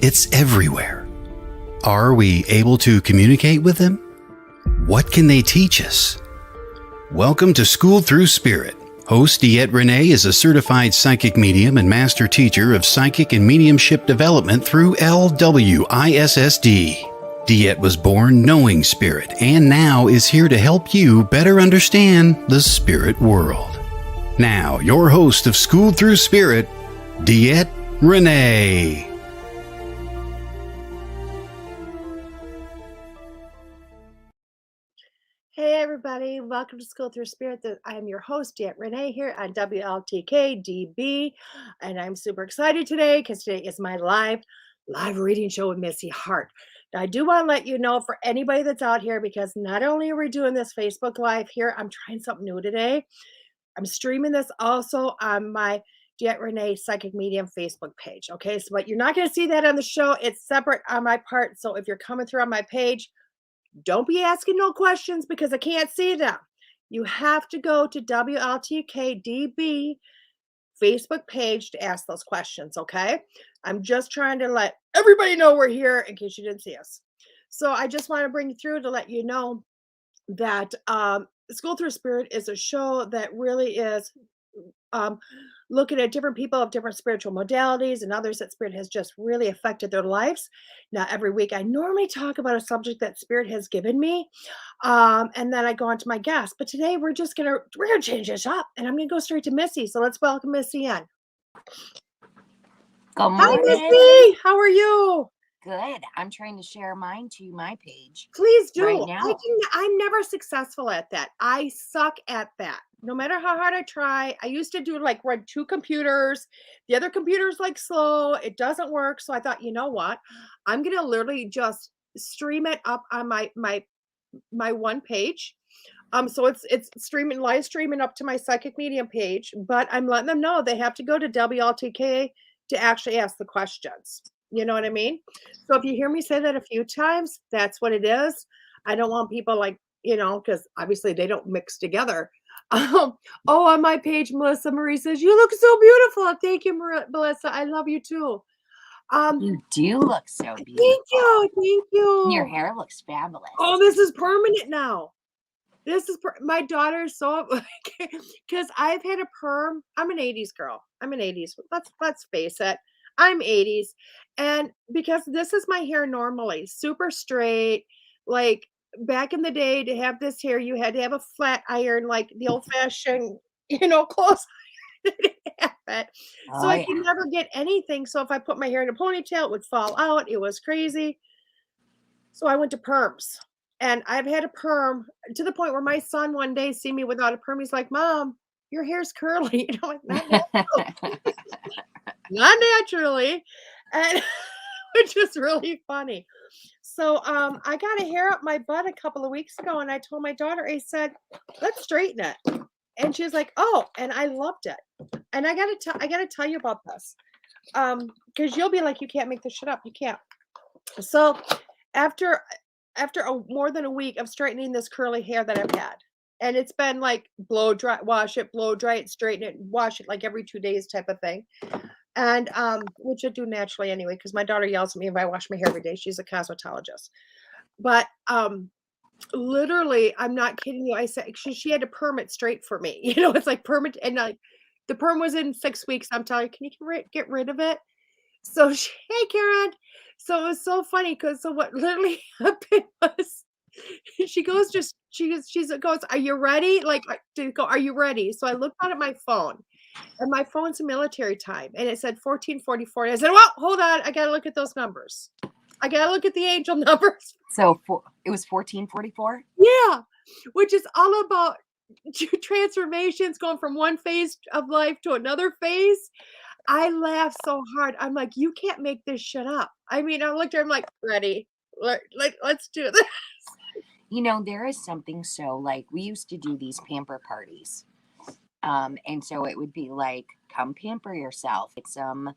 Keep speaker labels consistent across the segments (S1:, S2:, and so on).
S1: It's everywhere. Are we able to communicate with them? What can they teach us? Welcome to School Through Spirit. Host DeEtte Renee is a certified psychic medium and master teacher of psychic and mediumship development through LWISSD. DeEtte was born knowing spirit and now is here to help you better understand the spirit world. Now, your host of School Through Spirit, DeEtte Renee.
S2: Hey everybody, welcome to School Through Spirit. I am your host, DeEtte Renee, here on WLTK-DB, and I'm super excited today because today is my live reading show with Missy Hart. Now, I do want to let you know for anybody that's out here, because not only are we doing this Facebook Live here, I'm trying something new today. I'm streaming this also on my DeEtte Renee Psychic Medium Facebook page. Okay, so but you're not going to see that on the show. It's separate on my part. So if you're coming through on my page, don't be asking no questions because I can't see them. You have to go to WLTK-DB Facebook page to ask those questions, okay? I'm just trying to let everybody know we're here in case you didn't see us. So I just want to bring you through to let you know that School Through Spirit is a show that really is looking at different people of different spiritual modalities and others that Spirit has just really affected their lives. Now, every week I normally talk about a subject that Spirit has given me, and then I go on to my guest. But today we're gonna change this up, and I'm gonna go straight to Missy. So let's welcome Missy in.
S3: Good morning.
S2: Hi, Missy. How are you?
S3: Good. I'm trying to share mine to my page.
S2: Please do.
S3: Right now.
S2: I'm never successful at that. I suck at that. No matter how hard I try. I used to do like run 2 computers. The other computer's like slow. It doesn't work. So I thought, you know what? I'm gonna literally just stream it up on my one page. So it's live streaming up to my psychic medium page, but I'm letting them know they have to go to WLTK to actually ask the questions. You know what I mean? So if you hear me say that a few times, that's what it is. I don't want people like, because obviously they don't mix together. On my page, Melissa Marie says, you look so beautiful. Thank you, Melissa. I love you too.
S3: You do look so beautiful.
S2: Thank you.
S3: Your hair looks fabulous.
S2: Oh, this is permanent now. My daughter's so, because I've had a perm. I'm an 80s girl. Let's face it. I'm 80s. And because this is my hair normally, super straight, like back in the day to have this hair, you had to have a flat iron, like the old fashioned, clothes. So I could never get anything. So if I put my hair in a ponytail, it would fall out. It was crazy. So I went to perms, and I've had a perm to the point where my son one day see me without a perm. He's like, Mom, your hair's curly. Not naturally, and which is really funny. So I got a hair up my butt a couple of weeks ago, and I told my daughter, I said, let's straighten it. And she was like, oh, and I loved it. And I gotta tell you about this. Because you'll be like, you can't make this shit up. You can't. So after more than a week of straightening this curly hair that I've had, and it's been like blow dry, wash it, blow dry it, straighten it, wash it like every 2 days type of thing. And which I do naturally anyway, because my daughter yells at me if I wash my hair every day. She's a cosmetologist. But literally, I'm not kidding you. I said she had to perm it straight for me. It's like permanent, and like the perm was in 6 weeks. I'm telling you, can you get rid of it? So hey Karen. So it was so funny because what literally happened was she goes, are you ready? Like to go, are you ready? So I looked out at my phone. And my phone's a military time, and it said 1444. And I said, well, hold on. I got to look at those numbers. I got to look at the angel numbers.
S3: So it was 1444?
S2: Yeah, which is all about transformations, going from one phase of life to another phase. I laughed so hard. I'm like, you can't make this shit up. I mean, I looked at her, I'm like, ready. Let's do this.
S3: There is something so like we used to do these pamper parties. And so it would be like, come pamper yourself. Get some,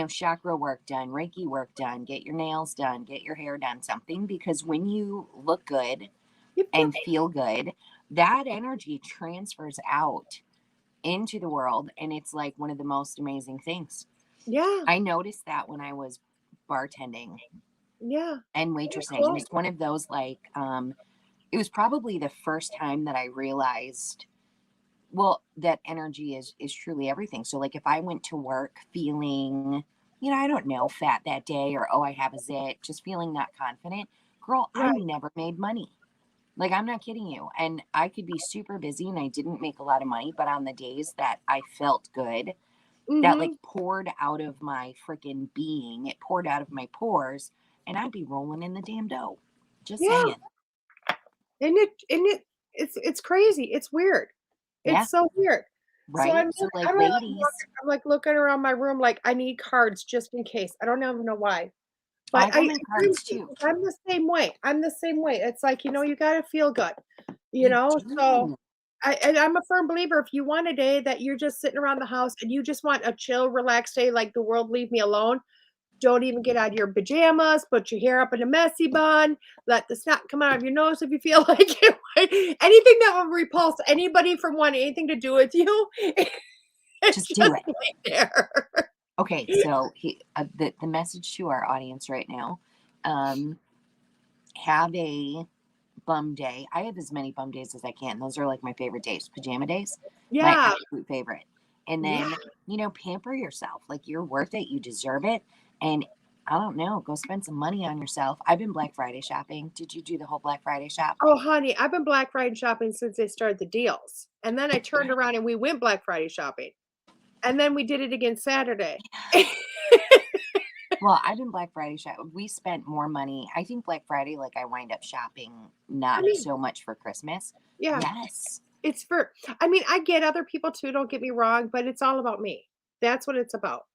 S3: chakra work done, Reiki work done, get your nails done, get your hair done, something. Because when you look good and feel good, that energy transfers out into the world. And it's like one of the most amazing things.
S2: Yeah.
S3: I noticed that when I was bartending
S2: Yeah.
S3: and
S2: That's
S3: waitressing. It
S2: cool.
S3: was one of those like, it was probably the first time that I realized, well, that energy is truly everything. So like if I went to work feeling, I don't know, fat that day, or oh, I have a zit, just feeling not confident, girl, I
S2: Right.
S3: never made money. Like, I'm not kidding you. And I could be super busy and I didn't make a lot of money, but on the days that I felt good, that like
S2: Mm-hmm.
S3: poured out of my freaking being, it poured out of my pores, and I'd be rolling in the damn dough. Just
S2: Yeah.
S3: saying.
S2: It's crazy. It's weird.
S3: Yeah.
S2: It's so weird. So
S3: Right. So like
S2: I'm like
S3: ladies,
S2: I'm like looking around my room like I need cards just in case. I don't even know why. But
S3: I
S2: I
S3: got my
S2: agree with
S3: cards
S2: you,
S3: too.
S2: 'cause I'm the same way. I'm the same way. It's like, you gotta feel good,
S3: You
S2: So
S3: do.
S2: I'm a firm believer if you want a day that you're just sitting around the house and you just want a chill, relaxed day, like the world leave me alone, don't even get out of your pajamas, put your hair up in a messy bun, let the snot come out of your nose if you feel like it. Anything that will repulse anybody from wanting anything to do with you,
S3: Just do
S2: just
S3: it.
S2: wait there.
S3: Okay. So the message to our audience right now, um, have a bum day. I have as many bum days as I can. Those are like my favorite days. Pajama days, my
S2: Yeah,
S3: absolute favorite. And
S2: yeah.
S3: then, pamper yourself. Like, you're worth it. You deserve it. And I don't know, go spend some money on yourself. I've been Black Friday shopping. Did you do the whole Black Friday shop?
S2: Oh, honey, I've been Black Friday shopping since they started the deals. And then I turned around and we went Black Friday shopping. And then we did it again Saturday.
S3: Well, I've been Black Friday shopping. We spent more money. I think Black Friday, like, I wind up shopping
S2: I
S3: not
S2: mean,
S3: so much for Christmas.
S2: yeah,
S3: Yes.
S2: it's for I get other people too, don't get me wrong, but it's all about me. That's what it's about.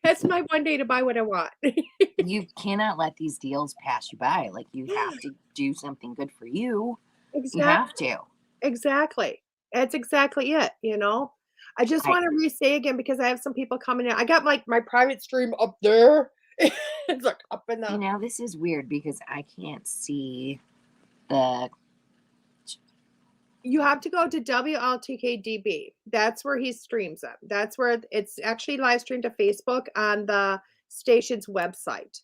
S2: That's my one day to buy what I want.
S3: You cannot let these deals pass you by. Like, you have to do something good for you. You
S2: Exactly.
S3: have to.
S2: Exactly. That's exactly it. I just
S3: I
S2: wanna re-say again because I have some people coming in. I got, like, my private stream up there. It's, like, up in the
S3: This is weird because I can't see the.
S2: you have to go to WLTK-DB. That's where he streams it. That's where it's actually live streamed to Facebook on the station's website.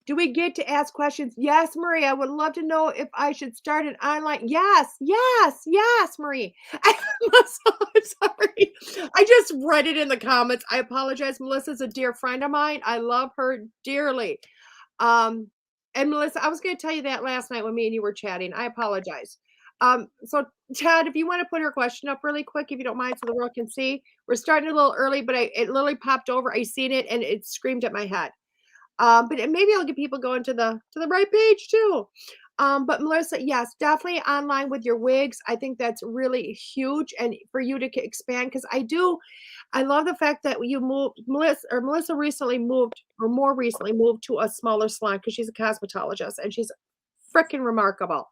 S2: Do we get to ask questions? Yes, Marie. I would love to know if I should start an online. Yes, yes, yes, Marie. I'm sorry. I just read it in the comments. I apologize. Melissa's a dear friend of mine. I love her dearly. Um, and Melissa, I was going to tell you that last night when me and you were chatting. I apologize. So Chad, if you want to put her question up really quick, if you don't mind, so the world can see. We're starting a little early, but it literally popped over. I seen it and it screamed at my head. Maybe I'll get people going to the right page too. But Melissa, yes, definitely online with your wigs. I think that's really huge, and for you to expand because I love the fact that you moved Melissa recently moved, or more recently moved to a smaller salon because she's a cosmetologist and she's freaking remarkable.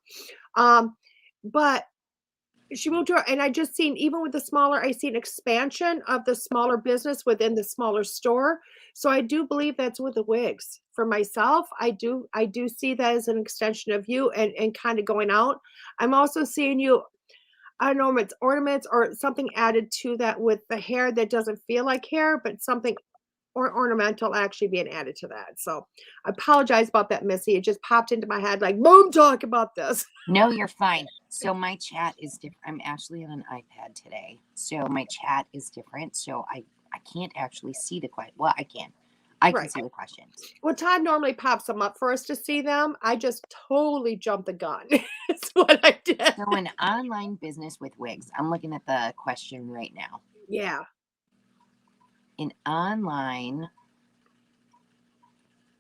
S2: Um, but she moved to and I just seen even with the smaller, I seen expansion of the smaller business within the smaller store. So I do believe that's with the wigs. For myself, I do see that as an extension of you and kind of going out. I'm also seeing you, I don't know if it's ornaments or something added to that with the hair that doesn't feel like hair, but something or ornamental actually being added to that. So I apologize about that, Missy. It just popped into my head like, boom, talk about this.
S3: No, you're fine. So my chat is different. I'm actually on an iPad today, so my chat is different. So I can't actually see the question. Well, I can. I can
S2: Right.
S3: see the questions.
S2: Well, Todd normally pops them up for us to see them. I just totally jumped the gun. That's what I did.
S3: So an online business with wigs. I'm looking at the question right now.
S2: Yeah.
S3: An online.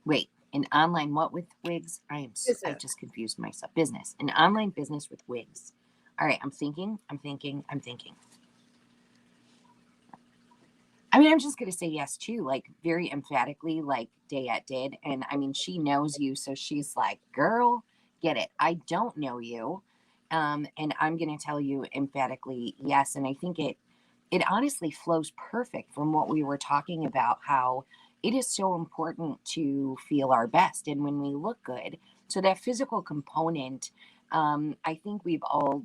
S3: Wait. An online what with wigs? I
S2: Business.
S3: just confused myself. Business. An online business with wigs. All right. I'm thinking. I mean, I'm just going to say yes, too, like very emphatically, like DeEtte did. And I mean, she knows you. So she's like, girl, get it. I don't know you. And I'm going to tell you emphatically yes. And I think it honestly flows perfect from what we were talking about, how it is so important to feel our best. And when we look good, so that physical component, I think we've all,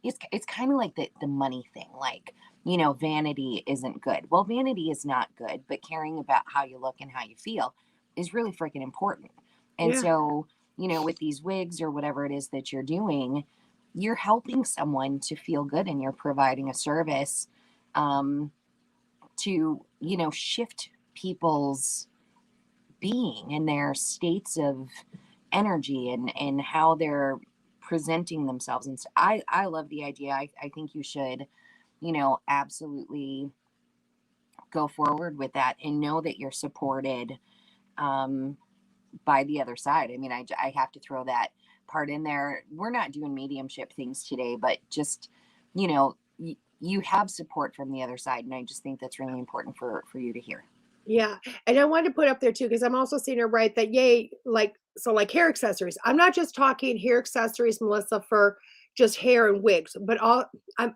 S3: it's kind of like the money thing. Like, vanity isn't good. Well, vanity is not good, but caring about how you look and how you feel is really freaking important. And
S2: Yeah.
S3: so, with these wigs or whatever it is that you're doing, you're helping someone to feel good and you're providing a service um, to, shift people's being and their states of energy and how they're presenting themselves. And so I love the idea. I think you should, absolutely go forward with that and know that you're supported um, by the other side. I mean, I have to throw that part in there. We're not doing mediumship things today, but just, you have support from the other side. And I just think that's really important for you to hear.
S2: Yeah, and I wanted to put up there too, because I'm also seeing her write that, yay, like hair accessories. I'm not just talking hair accessories, Melissa, for just hair and wigs, but I'm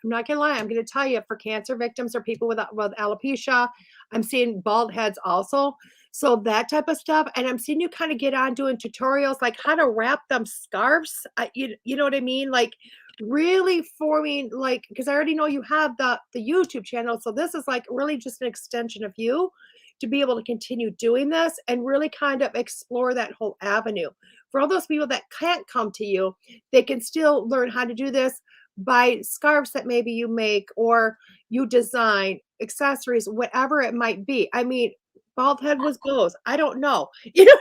S2: not gonna lie, I'm gonna tell you, for cancer victims or people with alopecia, I'm seeing bald heads also. So that type of stuff, and I'm seeing you kind of get on doing tutorials like how to wrap them scarves. You know what I mean? Like really forming, like, because I already know you have the YouTube channel, so this is like really just an extension of you to be able to continue doing this and really kind of explore that whole avenue. For all those people that can't come to you, they can still learn how to do this by scarves that maybe you make or you design, accessories, whatever it might be. I mean, bald head was bows. I don't know. You know,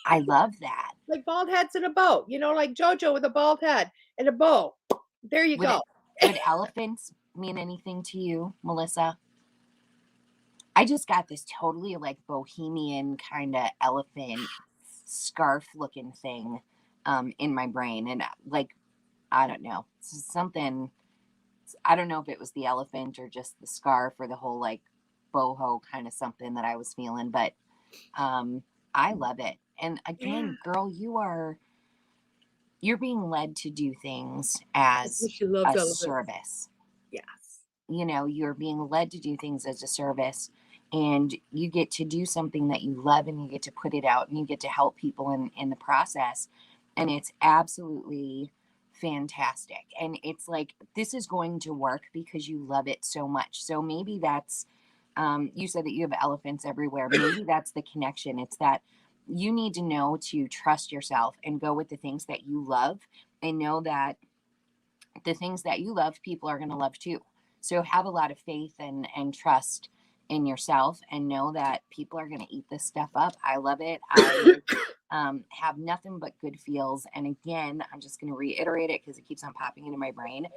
S3: I love that.
S2: like bald heads and a bow, like JoJo with a bald head and a bow. There you
S3: Would
S2: go.
S3: it, would elephants mean anything to you, Melissa? I just got this totally like bohemian kind of elephant scarf looking thing in my brain. And like, I don't know, something, I don't know if it was the elephant or just the scarf or the whole like boho kind of something that I was feeling, but um, I love it. And
S2: Yeah.
S3: again, girl, you're being led to do things
S2: That's
S3: as
S2: what she loves
S3: a
S2: elephants.
S3: service.
S2: Yes.
S3: You're being led to do things as a service, and you get to do something that you love and you get to put it out and you get to help people in the process. And it's absolutely fantastic. And it's like, this is going to work because you love it so much. So maybe that's, you said that you have elephants everywhere. Maybe that's the connection. It's that you need to know to trust yourself and go with the things that you love and know that the things that you love, people are going to love too. So have a lot of faith and trust in yourself and know that people are going to eat this stuff up. I love it. I have nothing but good feels. And again, I'm just going to reiterate it because it keeps on popping into my brain.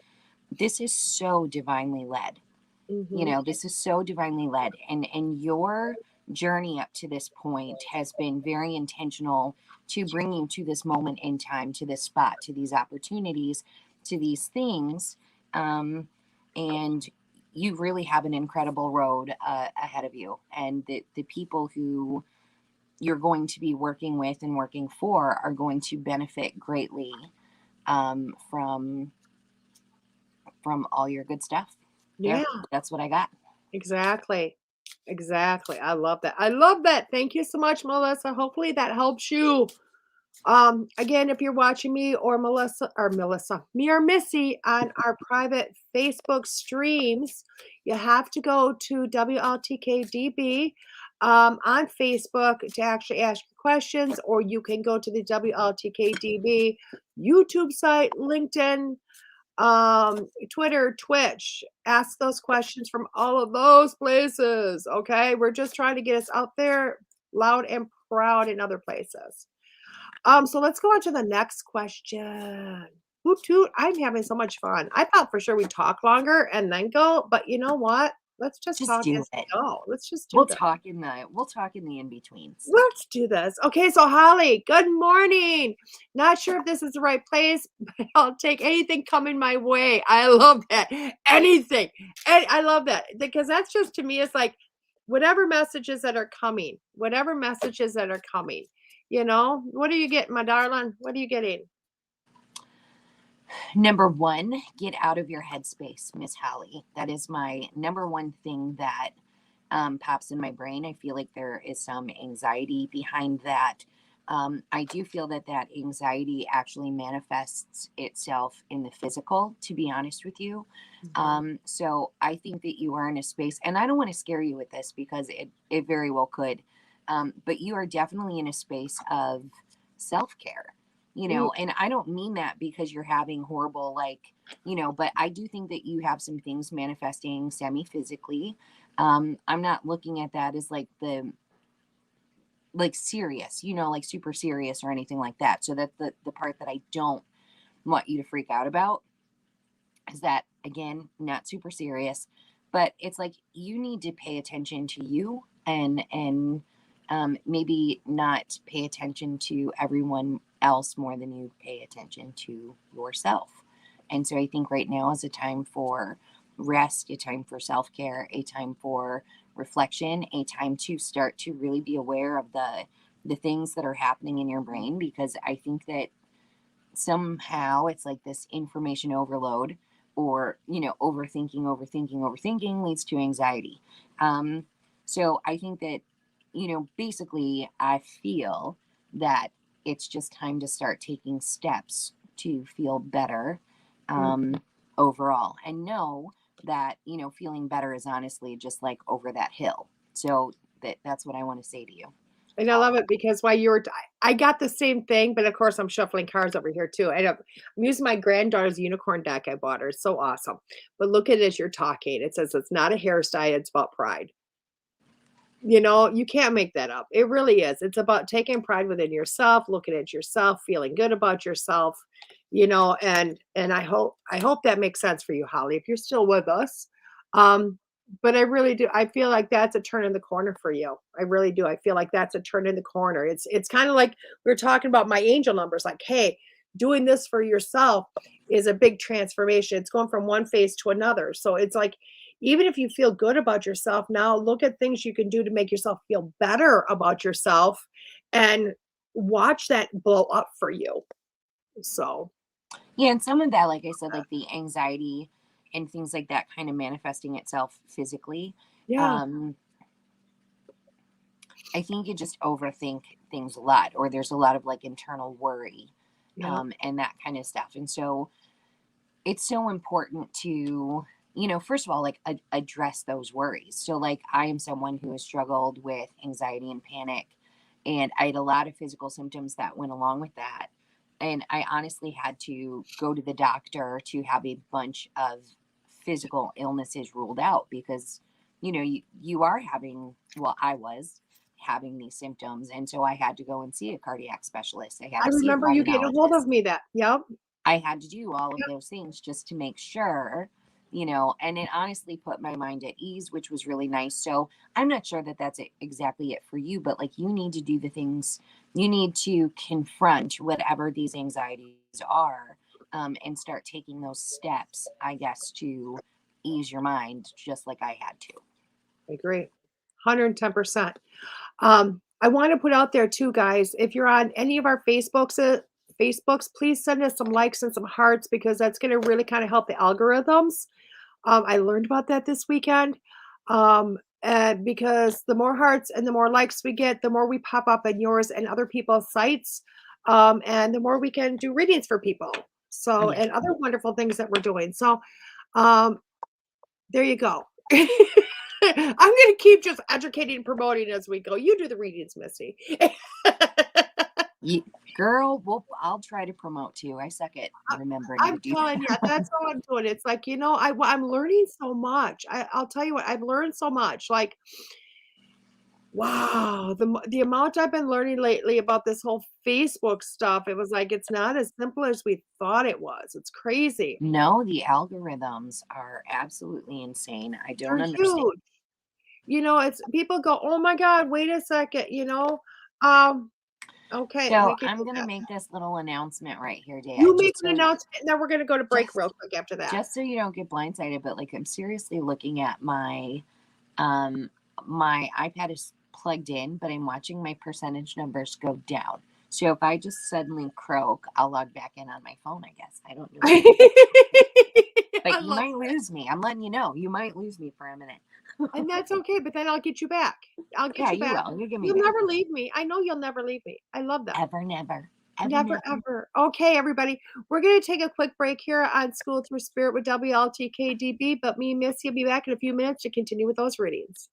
S3: This is so divinely led.
S2: Hmm.
S3: This is so divinely led. And your journey up to this point has been very intentional to bring you to this moment in time, to this spot, to these opportunities, to these things. And you really have an incredible road ahead of you. And the people who you're going to be working with and working for are going to benefit greatly from all your good stuff. There,
S2: Yeah,
S3: that's what I got.
S2: exactly. Exactly. I love that. I love that. Thank you so much, Melissa. Hopefully that helps you. Again, if you're watching me or me or Missy on our private Facebook streams, you have to go to WLTK-DB on Facebook to actually ask your questions, or you can go to the WLTK-DB YouTube site, LinkedIn, Twitter, Twitch. Ask those questions from all of those places. Okay, we're just trying to get us out there loud and proud in other places. So let's go on to the next question. Hoot toot, I'm having so much fun. I thought for sure we'd talk longer and then go, but you know what? Let's just
S3: Just
S2: talk
S3: do
S2: as we
S3: it.
S2: go. Let's just do this.
S3: We'll talk in the in-betweens.
S2: Let's do this. Okay, so Holly, good morning. Not sure if this is the right place, but I'll take anything coming my way. I love that. Anything. And I love that because that's just to me, it's like whatever messages that are coming, what are you getting, my darling? What are you getting?
S3: Number one, get out of your headspace, Miss Holly. That is my number one thing that pops in my brain. I feel like there is some anxiety behind that. I do feel that anxiety actually manifests itself in the physical, to be honest with you. So I think that you are in a space, and I don't want to scare you with this because it very well could, but you are definitely in a space of self-care,
S2: Mm,
S3: and I don't mean that because you're having horrible, like, but I do think that you have some things manifesting semi-physically. I'm not looking at that as like serious, like super serious or anything like that. So that's the part that I don't want you to freak out about, is that, again, not super serious, but it's like you need to pay attention to you, and maybe not pay attention to everyone else more than you pay attention to yourself. And so I think right now is a time for rest, a time for self-care, a time for reflection, a time to start to really be aware of the things that are happening in your brain, because I think that somehow it's like this information overload, or overthinking leads to anxiety. Um, so I think that, basically I feel that it's just time to start taking steps to feel better,
S2: mm.
S3: um, overall, and know that feeling better is honestly just like over that hill. So that's what I want to say to you.
S2: And I love it because while you were I got the same thing, but of course, I'm shuffling cards over here too. I'm using my granddaughter's unicorn deck I bought her. It's so awesome. But look at it as you're talking. It says it's not a hairstyle, it's about pride. You can't make that up. It really is. It's about taking pride within yourself, looking at yourself, feeling good about yourself, and I hope that makes sense for you, Holly, if you're still with us. Um, but I really do. I feel like that's a turn in the corner for you. I really do. I feel like that's a turn in the corner. It's kind of like we were talking about my angel numbers, like, hey, doing this for yourself is a big transformation. It's going from one phase to another. So it's like even if you feel good about yourself, now look at things you can do to make yourself feel better about yourself and watch that blow up for you. So,
S3: Yeah, and some of that, like I said, like the anxiety and things like that kind of manifesting itself physically.
S2: yeah,
S3: Um, I think you just overthink things a lot, or there's a lot of like internal worry,
S2: yeah.
S3: and that kind of stuff. And so it's so important to, first of all, like address those worries. So, like, I am someone who has struggled with anxiety and panic, and I had a lot of physical symptoms that went along with that. And I honestly had to go to the doctor to have a bunch of physical illnesses ruled out because, you are having, well, I was having these symptoms. And so I had to go and see a cardiac specialist. I had
S2: I
S3: to see a
S2: remember you getting a hold
S3: pulmonologist.
S2: of me that. Yep.
S3: I had to do all of those things just to make sure, and it honestly put my mind at ease, which was really nice. So I'm not sure that that's exactly it for you, but like you need to do the things, you need to confront whatever these anxieties are, and start taking those steps, I guess, to ease your mind, just like I had to.
S2: I agree. 110%. I want to put out there too, guys, if you're on any of our Facebooks, please send us some likes and some hearts because that's going to really kind of help the algorithms. I learned about that this weekend. Because the more hearts and the more likes we get, the more we pop up on yours and other people's sites. And the more we can do readings for people. So,
S3: Yeah.
S2: and other wonderful things that we're doing. So, um, there you go. I'm going to keep just educating and promoting as we go. You do the readings, Missy.
S3: Girl, well, I'll try to promote too. I suck at remembering to
S2: I'm
S3: do
S2: telling you,
S3: that.
S2: that's all I'm doing. It's like, I'm learning so much. I'll tell you what, I've learned so much. Like, wow, the amount I've been learning lately about this whole Facebook stuff, it was like it's not as simple as we thought it was. It's crazy.
S3: No, the algorithms are absolutely insane. I
S2: They're
S3: don't understand.
S2: huge. It's people go, "Oh my God, wait a second, Um, okay,
S3: So
S2: we can
S3: I'm
S2: do
S3: gonna
S2: that.
S3: make this little announcement right here,
S2: You
S3: Dad,
S2: make an announcement, and then we're gonna go to break real
S3: just
S2: quick after that.
S3: just so you don't get blindsided. But like, I'm seriously looking at um my iPad is plugged in, but I'm watching my percentage numbers go down. So if I just suddenly croak, I'll log back in on my phone. I guess I don't know what to do.
S2: I
S3: But you
S2: love
S3: might lose me. I'm letting you know. You might lose me for a minute.
S2: And that's okay, but then I'll get you back. I'll get
S3: Yeah,
S2: you
S3: you
S2: back.
S3: will. You give me
S2: You'll
S3: back.
S2: never leave me. I know you'll never leave me. I love that.
S3: Ever, never. Ever,
S2: Never,
S3: never.
S2: ever. Okay, everybody. We're going to take a quick break here on School Through Spirit with WLTK-DB, but me and Missy will be back in a few minutes to continue with those readings.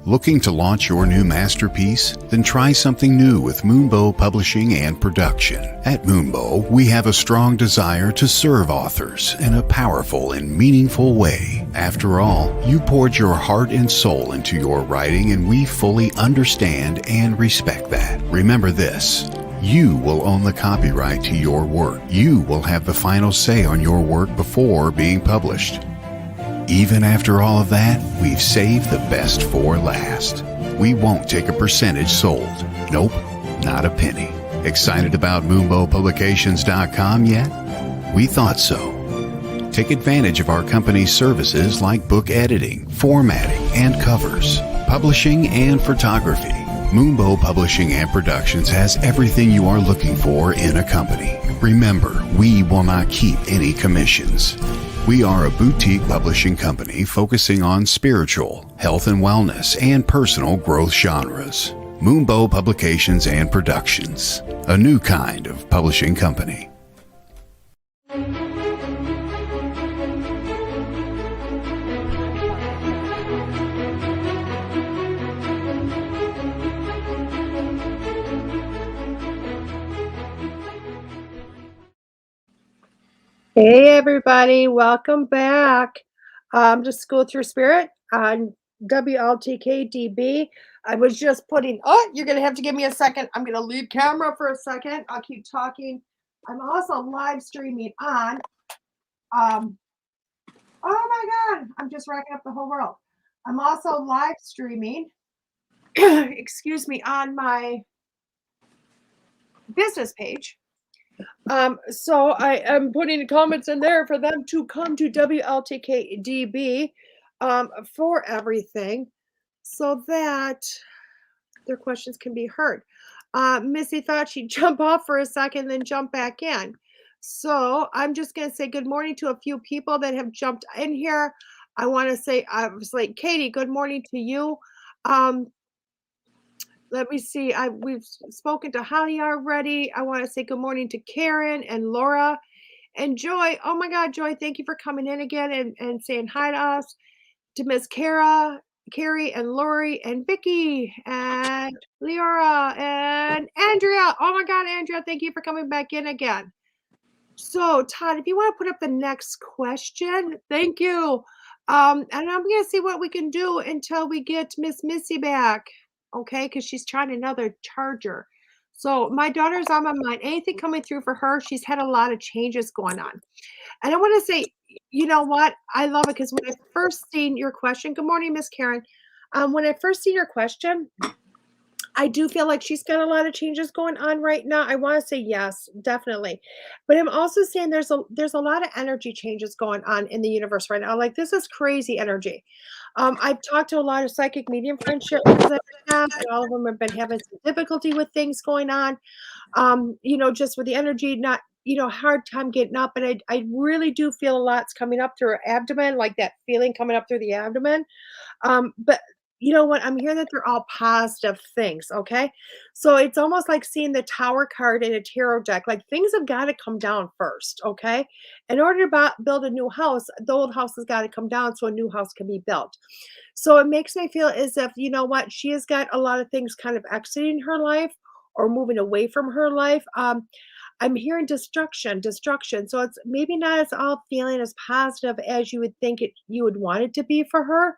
S1: Looking to launch your new masterpiece? Then try something new with Moonbow Publishing and Production. At Moonbow, we have a strong desire to serve authors in a powerful and meaningful way. After all, you poured your heart and soul into your writing, and we fully understand and respect that. Remember this: you will own the copyright to your work. You will have the final say on your work before being published. Even after all of that, we've saved the best for last. We won't take a percentage sold. Nope, not a penny. Excited about MoonbowPublications.com yet? We thought so. Take advantage of our company's services like book editing, formatting, and covers, publishing, and photography. Moonbow Publishing and Productions has everything you are looking for in a company. Remember, we will not keep any commissions. We are a boutique publishing company focusing on spiritual, health and wellness, and personal growth genres. Moonbow Publications and Productions, a new kind of publishing company.
S2: Hey, everybody. Welcome back to School Through Spirit on WLTK-DB. I was just putting, you're going to have to give me a second. I'm going to leave camera for a second. I'll keep talking. I'm also live streaming on, oh my God, I'm just racking up the whole world. I'm also live streaming, excuse me, on my business page. So I am putting comments in there for them to come to WLTK-DB for everything so that their questions can be heard. Missy thought she'd jump off for a second, then jump back in. So I'm just going to say good morning to a few people that have jumped in here. I want to say, I was like, Katie, good morning to you. Let me see. We've spoken to Holly already. I want to say good morning to Karen and Laura and Joy. Oh my God, Joy, thank you for coming in again and saying hi to us. To Miss Carrie and Lori and Vicky and Leora and Andrea. Oh my God, Andrea, thank you for coming back in again. So Todd, if you want to put up the next question, thank you. And I'm going to see what we can do until we get Miss Missy back. Okay, because she's trying another charger. So my daughter's on my mind. Anything coming through for her, she's had a lot of changes going on. And I want to say, you know what? I love it because when I first seen your question, good morning, Miss Karen. When I first seen your question, I do feel like she's got a lot of changes going on right now. I want to say yes, definitely. But I'm also saying there's a lot of energy changes going on in the universe right now. Like this is crazy energy. I've talked to a lot of psychic medium friendships that I have, and all of them have been having some difficulty with things going on. Just with the energy, not, hard time getting up. And I really do feel a lot's coming up through her abdomen, like that feeling coming up through the abdomen. But you know what? I'm hearing that they're all positive things. Okay. So it's almost like seeing the Tower card in a tarot deck. Like things have got to come down first. Okay. In order to build a new house, the old house has got to come down so a new house can be built. So it makes me feel as if, you know what? She has got a lot of things kind of exiting her life or moving away from her life. I'm hearing destruction. So it's maybe not as all feeling as positive as you would think you would want it to be for her.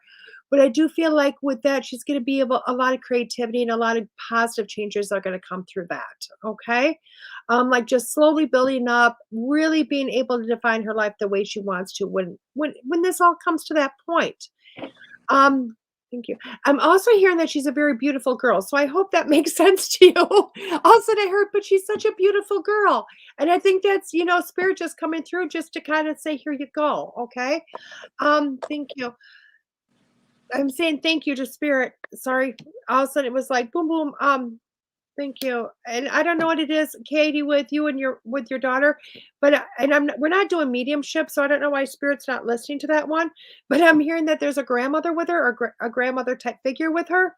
S2: But I do feel like with that, she's going to be able, a lot of creativity and a lot of positive changes are going to come through that. Okay. Like just slowly building up, really being able to define her life the way she wants to when this all comes to that point. Thank you. I'm also hearing that she's a very beautiful girl. So I hope that makes sense to you. Also, I heard, but she's such a beautiful girl. And I think that's, spirit just coming through just to kind of say, here you go. Okay. Thank you. I'm saying thank you to spirit. Sorry. All of a sudden it was like boom, boom. Thank you. And I don't know what it is, Katie, with you and your daughter, but and we're not doing mediumship, so I don't know why spirit's not listening to that one. But I'm hearing that there's a grandmother with her, or a grandmother type figure with her,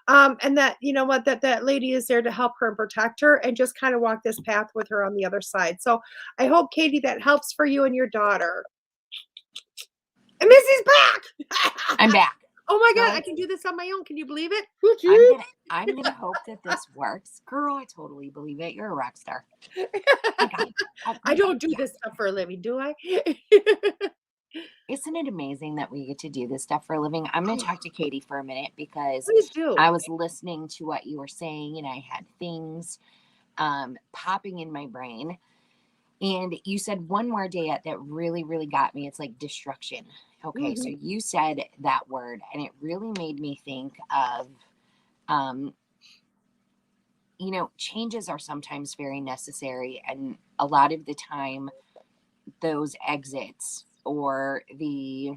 S2: and that you know what that lady is there to help her and protect her, and just kind of walk this path with her on the other side. So I hope, Katie, that helps for you and your daughter. And Missy's back.
S3: I'm back.
S2: Oh my God,
S3: So
S2: I can do this on my own. Can you believe it?
S3: I'm gonna hope that this works. Girl, I totally believe it. You're a rock star. I got it.
S2: I don't do this stuff for a living, do I?
S3: Isn't it amazing that we get to do this stuff for a living? I'm going to talk to Katie for a minute because
S2: Please do.
S3: I was listening to what you were saying and I had things popping in my brain. And you said one word, DeEtte, that really, really got me. It's like destruction. Okay, so you said that word and it really made me think of, you know, changes are sometimes very necessary. And a lot of the time, those exits or I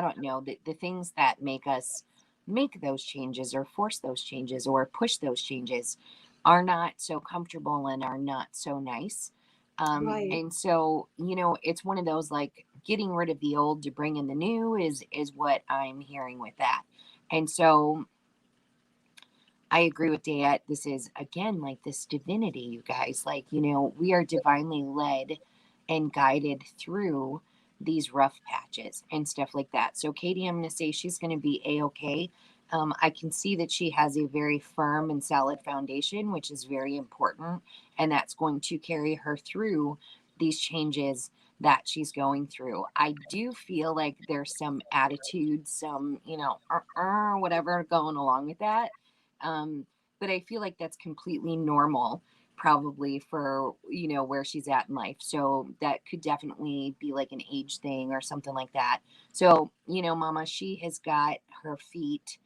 S3: don't know, the things that make us make those changes or force those changes or push those changes are not so comfortable and are not so nice.
S2: Right.
S3: And so, you know, it's one of those like getting rid of the old to bring in the new is what I'm hearing with that. And so I agree with DeEtte. This is again like this divinity, you guys. Like, you know, we are divinely led and guided through these rough patches and stuff like that. So, Katie, I'm going to say she's going to be a-okay. I can see that she has a very firm and solid foundation, which is very important. And that's going to carry her through these changes that she's going through. I do feel like there's some attitude, some, you know, whatever going along with that. But I feel like that's completely normal, probably for, you know, where she's at in life. So that could definitely be like an age thing or something like that. So, you know, Mama, she has got her feet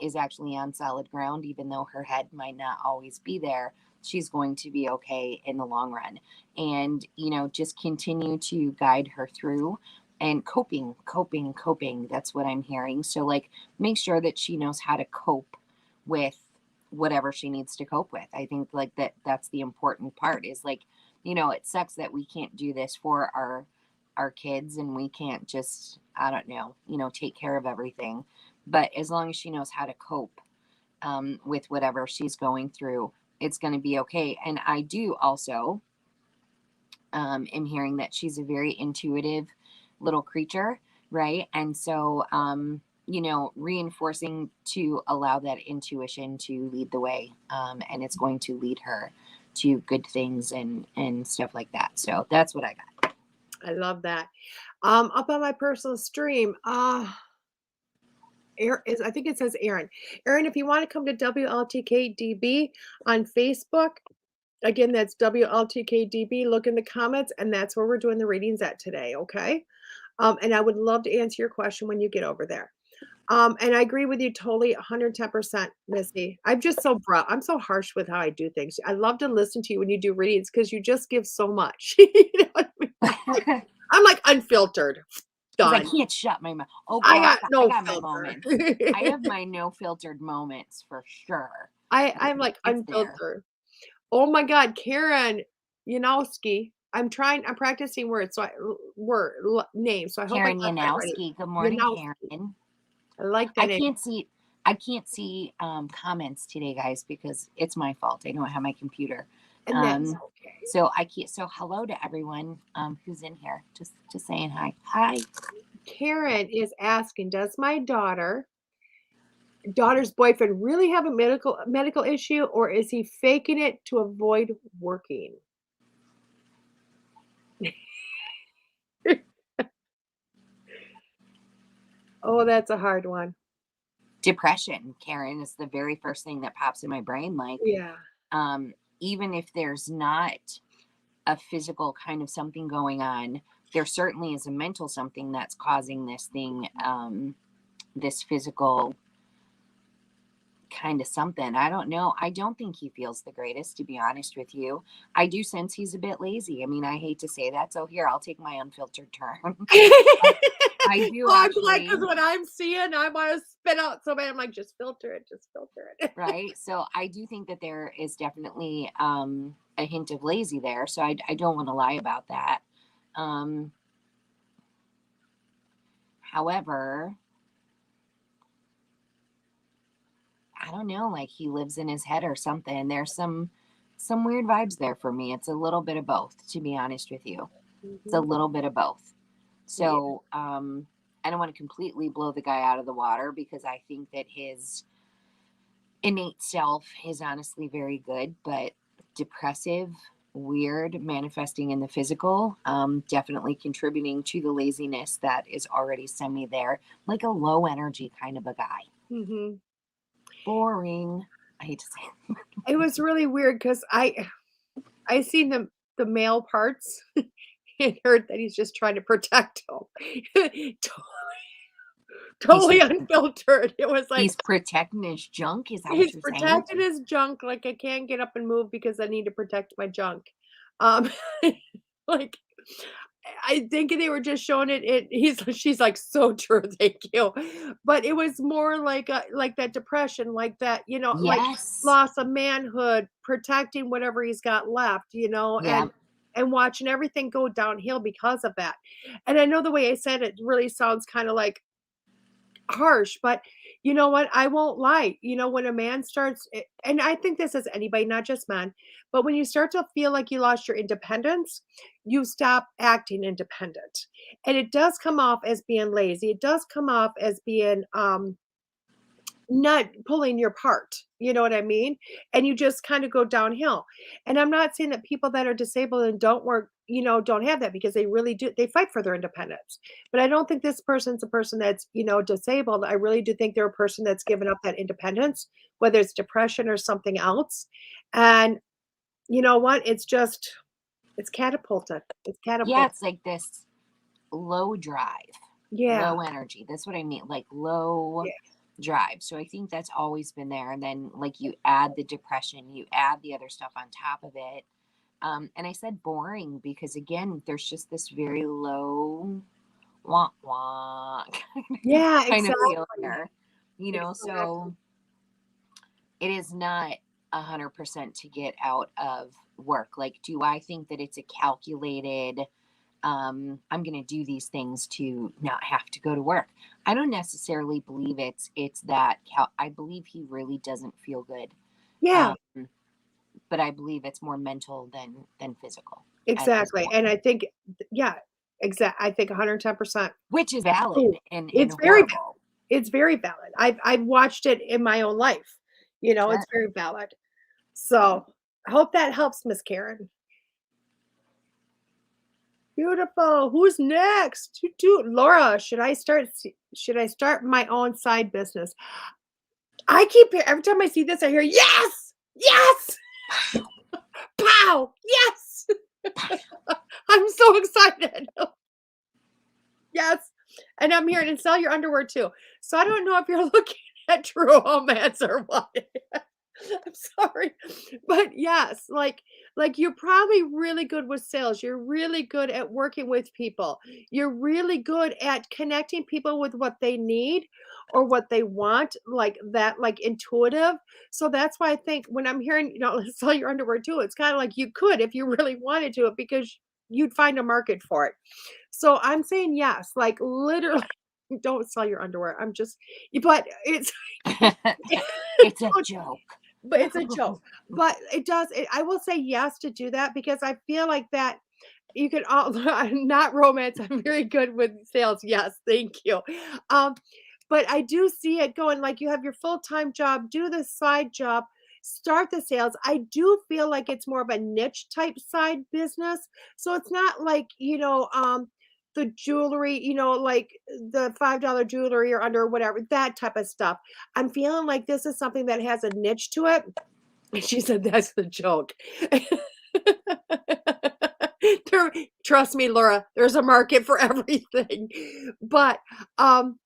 S3: is actually on solid ground, even though her head might not always be there. She's going to be okay in the long run. And, you know, just continue to guide her through and coping. That's what I'm hearing. So, like, make sure that she knows how to cope with whatever she needs to cope with. I think like that's the important part is like, you know, it sucks that we can't do this for our kids and we can't just, I don't know, you know, take care of everything. But as long as she knows how to cope with whatever she's going through, it's going to be okay. And I do also am hearing that she's a very intuitive little creature, right? And so you know, reinforcing to allow that intuition to lead the way. And it's going to lead her to good things and stuff like that. So that's what I got.
S2: I love that. Up on my personal stream, I think it says Aaron. Aaron, if you want to come to WLTK-DB on Facebook, again, that's WLTK-DB. Look in the comments, and that's where we're doing the readings at today, okay? And I would love to answer your question when you get over there. And I agree with you totally 110%, Missy. I'm just so I'm so harsh with how I do things. I love to listen to you when you do readings because you just give so much. You know what I mean? I'm like unfiltered. Done.
S3: I can't shut my mouth. Oh,
S2: girl, I
S3: got my moments. I have my no filtered moments for sure.
S2: I'm like unfiltered. Oh my God, Karen Yanowski. I'm practicing words. So names. So I hope
S3: Karen
S2: I got that right.
S3: Yanowski. Good morning,
S2: Yanowski.
S3: Karen.
S2: I like that name.
S3: I can't see comments today, guys, because it's my fault. I don't have my computer.
S2: And that's okay.
S3: So I can't. So hello to everyone who's in here. Just saying hi. Hi.
S2: Karen is asking, does my daughter's boyfriend really have a medical issue, or is he faking it to avoid working? Oh, that's a hard one.
S3: Depression, Karen, is the very first thing that pops in my brain. Like,
S2: yeah.
S3: Even if there's not a physical kind of something going on, there certainly is a mental something that's causing this thing, this physical kind of something. I don't know. I don't think he feels the greatest, to be honest with you. I do sense he's a bit lazy. I mean, I hate to say that. So here, I'll take my unfiltered turn. I do
S2: Oh, I'm glad because
S3: actually.
S2: what I'm seeing, I want to spit out so bad. I'm like, just filter it, just filter it.
S3: Right? So I do think that there is definitely a hint of lazy there. So I don't want to lie about that. Um, However, I don't know, like he lives in his head or something. There's some weird vibes there for me. It's a little bit of both, to be honest with you. It's a
S2: Mhm.
S3: little bit of both.
S2: Yeah.
S3: So I don't want to completely blow the guy out of the water because I think that his innate self is honestly very good, but depressive, weird, manifesting in the physical, definitely contributing to the laziness that is already semi there, like a low energy kind of a guy.
S2: Mhm.
S3: Boring. I hate to say it.
S2: It was really weird because I seen the male parts and heard that he's just trying to protect him.
S3: He's
S2: Totally unfiltered. It was like
S3: he's protecting his junk. Is that what
S2: he's
S3: you're saying?
S2: protecting his junk, like, "I can't get up and move because I need to protect my junk." Um, like, I think they were just showing she's like, "So true, thank you." But it was more like that depression, like that, like
S3: Yes.
S2: loss of manhood, protecting whatever he's got left,
S3: Yeah.
S2: and watching everything go downhill because of that. And I know the way I said it really sounds kinda like harsh, but you know what? I won't lie. When a man starts, and I think this is anybody, not just men, but when you start to feel like you lost your independence, you stop acting independent. And it does come off as being lazy. It does come off as being not pulling your part, you know what I mean? And you just kind of go downhill. And I'm not saying that people that are disabled and don't work, don't have that because they really do. They fight for their independence. But I don't think this person's a person that's, disabled. I really do think they're a person that's given up that independence, whether it's depression or something else. And you know what? It's catapulted. It's
S3: Yeah,
S2: catapulted.
S3: it's like this low drive,
S2: Yeah.
S3: low energy. That's what I mean, like low
S2: Yeah.
S3: drive. So I think that's always been there. And then, like, you add the depression, you add the other stuff on top of it. And I said boring because, again, there's just this very low, wah wah
S2: Yeah,
S3: kind of feel
S2: exactly.
S3: there,
S2: Exactly.
S3: so it is not 100% to get out of work. Like, do I think that it's a calculated, I'm going to do these things to not have to go to work? I don't necessarily believe it's that I believe he really doesn't feel good.
S2: Yeah.
S3: Um, but I believe it's more mental than physical at this
S2: Exactly,
S3: point,
S2: and I think yeah, I think 110%.
S3: which is valid
S2: Oh,
S3: and
S2: it's very valid.
S3: horrible.
S2: It's very valid. I've watched it in my own life, it's
S3: Sure.
S2: very valid. So, I hope that helps, Miss Karen. Beautiful. Who's next? You do Laura, should I start my own side business? I keep every time I see this, I hear, "Yes! Yes! Pow! Yes!" I'm so excited. Yes, and I'm hearing and sell your underwear too. So I don't know if you're looking at true romance or what. I'm sorry. But yes, like you're probably really good with sales. You're really good at working with people. You're really good at connecting people with what they need or what they want, like that, like intuitive. So that's why I think when I'm hearing, sell your underwear too, it's kind of like you could if you really wanted to, because you'd find a market for it. So I'm saying yes, like literally don't sell your underwear. But it's
S3: It's a
S2: don't,
S3: joke.
S2: but it's a joke. But I will say yes to do that because I feel like that you can all I'm not romance. I'm very good with sales. Yes, thank you. Um, but I do see it going like you have your full-time job, do the side job, start the sales. I do feel like it's more of a niche type side business. So it's not like, the jewelry, like the $5 jewelry or under whatever, that type of stuff. I'm feeling like this is something that has a niche to it. And she said, "That's the joke." Trust me, Laura, there's a market for everything. But, um,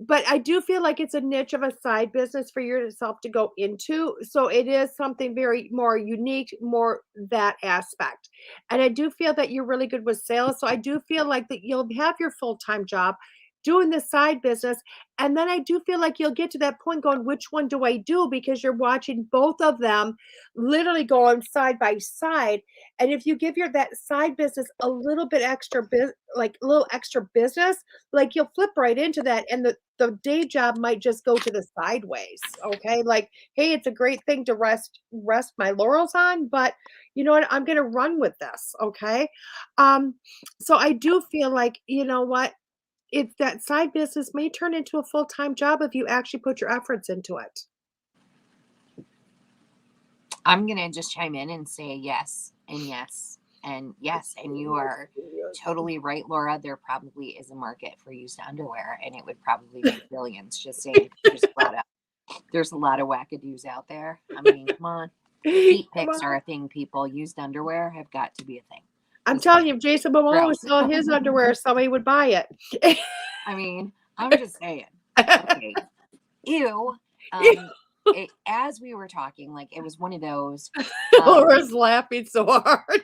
S2: but I do feel like it's a niche of a side business for yourself to go into. So it is something very more unique, more that aspect. And I do feel that you're really good with sales. So I do feel like that you'll have your full-time job. doing this side business. And then I do feel like you'll get to that point going, which one do I do? Because you're watching both of them literally going side by side. And if you give your that side business a little bit extra like a little extra business, like you'll flip right into that. And the day job might just go to the sideways. Okay. Like, hey, it's a great thing to rest my laurels on, but you know what? I'm gonna run with this. Okay. Um, so I do feel like, you know what? It's that side business may turn into a full-time job if you actually put your efforts into it.
S3: I'm going to just chime in and say yes and yes and yes. And you are totally right, Laura. There probably is a market for used underwear, and it would probably make billions. Just saying, there's a lot of wackadoos out there. I mean, come on. Feet pics are a thing, people. Used underwear have got to be a thing.
S2: I'm telling you, if Jason Momoa was selling his underwear, somebody would buy it.
S3: I mean, I'm just saying. Okay. Ew. As we were talking, like it was one of those.
S2: Laura's laughing so hard.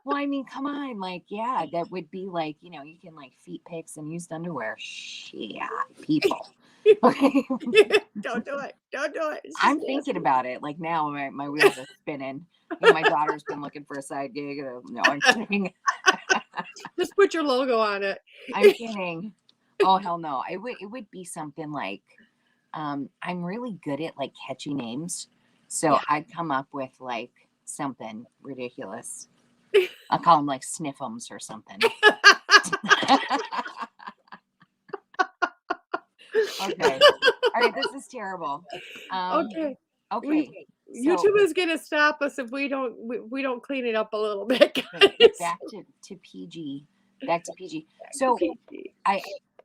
S3: Well, I mean, come on, like, yeah, that would be like, you know, you can like feet pics and used underwear. Shit, people.
S2: Don't do it. Don't do it.
S3: I'm thinking about it. Like now, my wheels are spinning. You know, my daughter's been looking for a side gig. No, I'm kidding.
S2: Just put your logo on it.
S3: I'm kidding. Oh hell no! It would be something like, I'm really good at like catchy names, so I'd come up with like something ridiculous. I'll call them like Sniffums or something. Okay. All right. This is terrible.
S2: Okay.
S3: YouTube
S2: is gonna stop us if we don't clean it up a little bit.
S3: Back to PG. Back to PG. So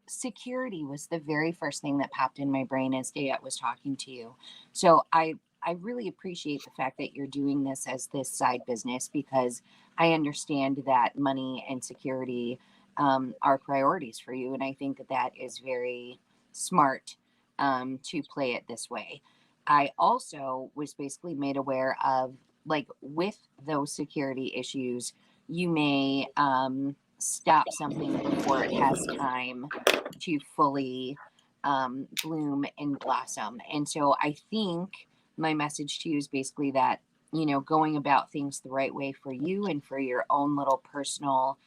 S3: security was the very first thing that popped in my brain as DeEtte was talking to you. So I really appreciate the fact that you're doing this as this side business, because I understand that money and security are priorities for you. And I think that is very smart to play it this way. I also was basically made aware of, like, with those security issues, you may stop something before it has time to fully bloom and blossom. And so I think my message to you is basically that, you know, going about things the right way for you and for your own little personal,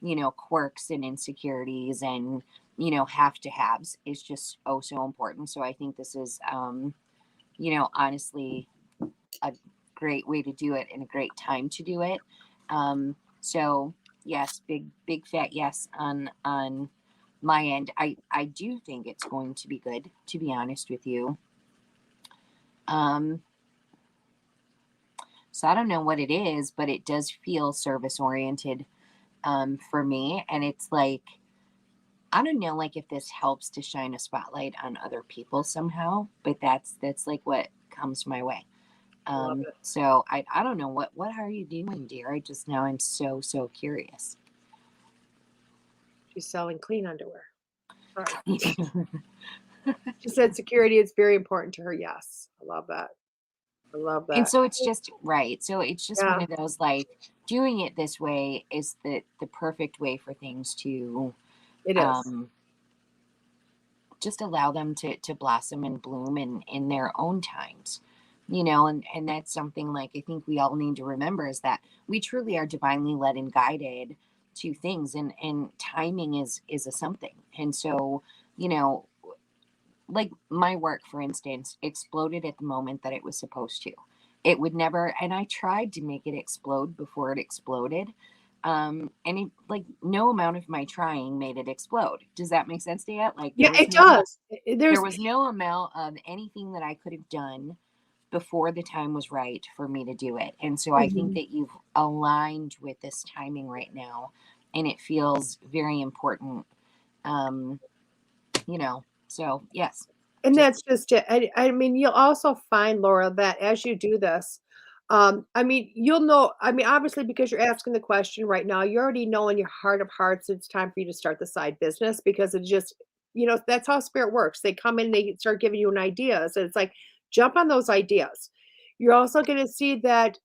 S3: you know, quirks and insecurities and, you know, have to haves is just so important. So I think this is, you know, honestly, a great way to do it and a great time to do it. So yes, big fat yes on my end. I do think it's going to be good, to be honest with you. So I don't know what it is, but it does feel service oriented for me. And it's like, I don't know, like if this helps to shine a spotlight on other people somehow, but that's like what comes my way. So I don't know what are you doing, dear? I just now I'm so curious.
S2: She's selling clean underwear. She said security is very important to her. Yes. I love that.
S3: And so it's just right. So it's just one of those, like, doing it this way is the perfect way for things to just allow them to blossom and bloom in their own times, you know, and that's something, like, I think we all need to remember, is that we truly are divinely led and guided to things, and timing is a something. And so, you know, like my work, for instance, exploded at the moment that it was supposed to. It would never, and I tried to make it explode before it exploded. And it, like, no amount of my trying made it explode. Does that make sense, DeEtte? Like,
S2: it does.
S3: There was no amount of anything that I could have done before the time was right for me to do it. And so I think that you've aligned with this timing right now, and it feels very important. You know, so yes.
S2: And that's just it. I mean, you'll also find, Laura, that as you do this, I mean, you'll know, I mean, obviously, because you're asking the question right now, you already know in your heart of hearts it's time for you to start the side business, because it's just, you know, that's how spirit works. They come in, they start giving you an idea. So it's like, jump on those ideas. You're also going to see that